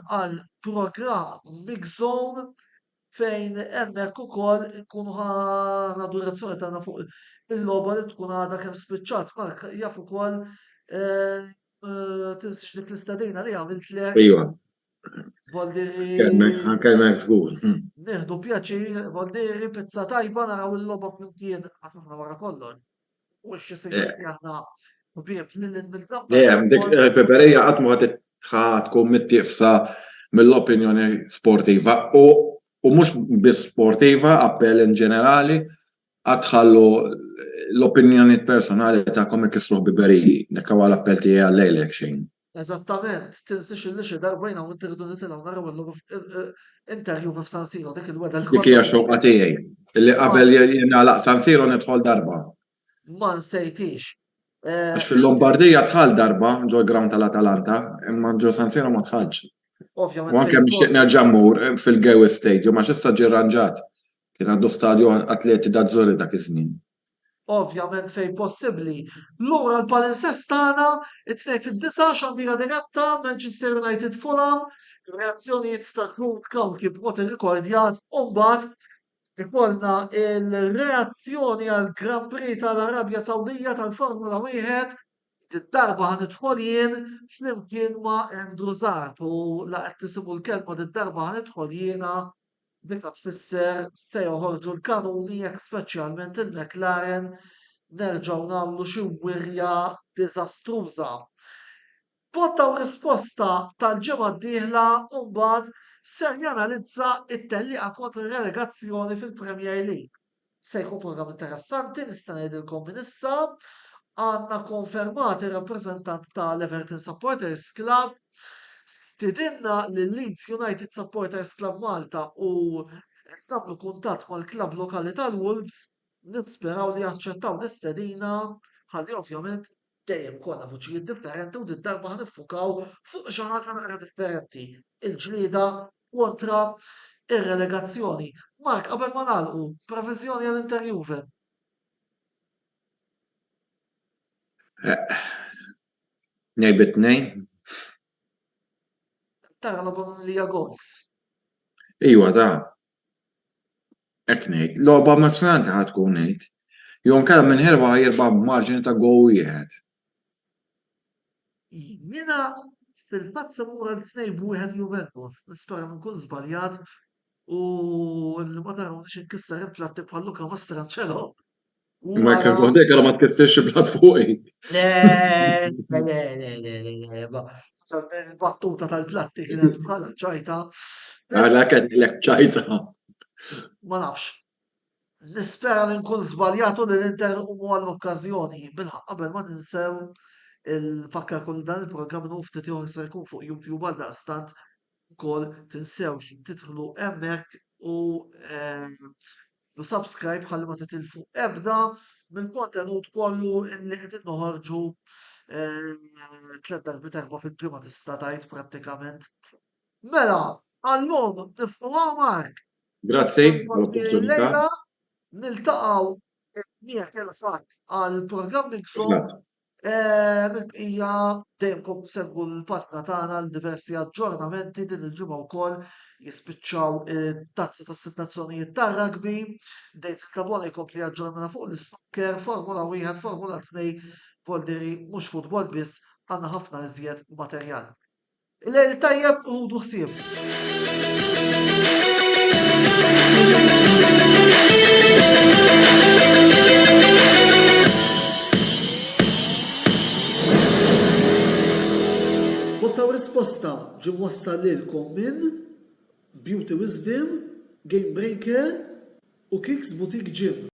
[SPEAKER 1] għal programm Mix Zone fejn hemmhekk ukoll nkunu ħana durazzjoni tagħna fuq il-logħba li tkun għadha kemm spiċċat. Mark jaf ukoll tinsix dik l-istadina li għamiltlek.
[SPEAKER 2] Iva.
[SPEAKER 1] Voldiri.
[SPEAKER 2] Kelmek żgur.
[SPEAKER 1] Nieħdu pjaċir, voldiri pizza tajba naraw il-logħba flimkien aħna wara kollox. U x-xi aħna bib mill-kamp.
[SPEAKER 2] Dik il-peperija qatt ma tkun mittiqsa mill-opinjoni sportiva u mhux biss sportiva, appell in ġenerali għadħallu l-opinjoni personali ta'kom ikisruh biberiji, nek huwa l-appell tiegħi għal-lejlek xejn.
[SPEAKER 1] Eżattament, tinsix li xi darba jina u tirdu nitilgħu naraw interview f'San Siro dik il-weda
[SPEAKER 2] Dik hija xoqqa tiegħi. Illi qabel jingħalaq San Siro nidħol darba.
[SPEAKER 1] ma nsejtix.
[SPEAKER 2] Għax fil-Lombardija tħall darba ġo l-ground tal-Atalanta, imma ġo San Siro ma tħallx. U
[SPEAKER 1] Ovvjament
[SPEAKER 2] anke nixtieq nerġa' mmur fil-Gewi Stadium għax issa ġie rranġat. Kien għandu stadju atleti dażżuri dak iż-żmien.
[SPEAKER 1] Ovvjament fej possibbli. Lura l-palinsest tagħna it-tnejn fid-disa xambira diretta Manchester United Fulham, reazzjonijiet ta' Claude Kawki b'mod irrekordjat u mbagħad ikollna il-reazzjoni għal Grand Prix tal-Arabja Sawdija tal-Formula 1 id-darba ħanidħol jien flimkien ma' Andrew Zart u laqgħet tisibu l-kelma d-darba ħanidħol jiena dik tfisser se joħorġu l-kanuni jekk speċjalment il-McLaren nerġgħu nagħmlu xi wirja diżastruża. Botta u risposta tal-ġimgħa d-dieħla u mbagħad ser janalizza it-telliqa kontra relegazzjoni fil-Premier League. Se jkun programm interessanti nista' ngħidilkom minn issa għandna konfermati rappreżentant tal-Everton Supporters Club stidinna lill-Leeds United Supporters Club Malta u nagħmlu kuntatt mal-klabb lokali tal-Wolves nisperaw li jaċċettaw l-istedina ħalli ovvjament dejjem kollha vuċijiet differenti u d-darba ħanifukaw fuq xi ħaġa naqra differenti. Il-ġlieda kontra ir-relegazzjoni. Mark, qabel ma nagħlqu, previżjoni għall-Inter Juve.
[SPEAKER 2] Ngħid nejn?
[SPEAKER 1] Tara l-obom li gols.
[SPEAKER 2] Iwa ta' hekk ngħid. Logħba emozjonanti ħad tkun ngħid. Jom kellha minn ħerba jirba' b'marġini ta' gowl wieħed.
[SPEAKER 1] Jiena fil-fatt se mmur għal 2-1 Juventus. Nispera nkun żbaljat u li ma tarawniex inkisser il-platti bħal Luka Mastranċelo.
[SPEAKER 2] Michael Gordek għal ma tkissirx il-blat fuqi.
[SPEAKER 1] Il-battuta tal-platti kienet bħala ċajta.
[SPEAKER 2] Għala kellek ċajta.
[SPEAKER 1] Ma nafx. Nispera li nkun żbaljatu li l-Inter umu għall-okkażjoni. Bilħaq qabel ma ninsew il-fakkar kull dan il-programm ftit ieħor se jkun fuq YouTube għal daqstant ukoll tinsewx tidħlu hemmhekk u subscribe ħalli ma titilfu ebda mill-kontenut kollu li qed noħorġu 3 darbit erba' fil-ġimgħa tista' tgħid prattikament. Mela, għallum niftuha Mark.
[SPEAKER 2] Grazzi għall-opportunità.
[SPEAKER 1] Niltaqgħu miegħek il-fatt għall-programm Mixon. Hija dejjem segwu l-partna tagħna l-diversi aġġornamenti din il-ġimgħa wkoll jispiċċaw it-tazza tas-sitt nazzjonijiet tar-rugby, dejt tabona jkompli jaġġornana fuq l-snooker, Formula 1, Formula 2, voldiri mhux futbol biss għandna ħafna iżjed materjal. Il-lejl tajjeb u ħsieb. Botta u risposta ġi wassal lilkom minn Beauty Wisdom, Game Breaker u Kicks Boutique Gym.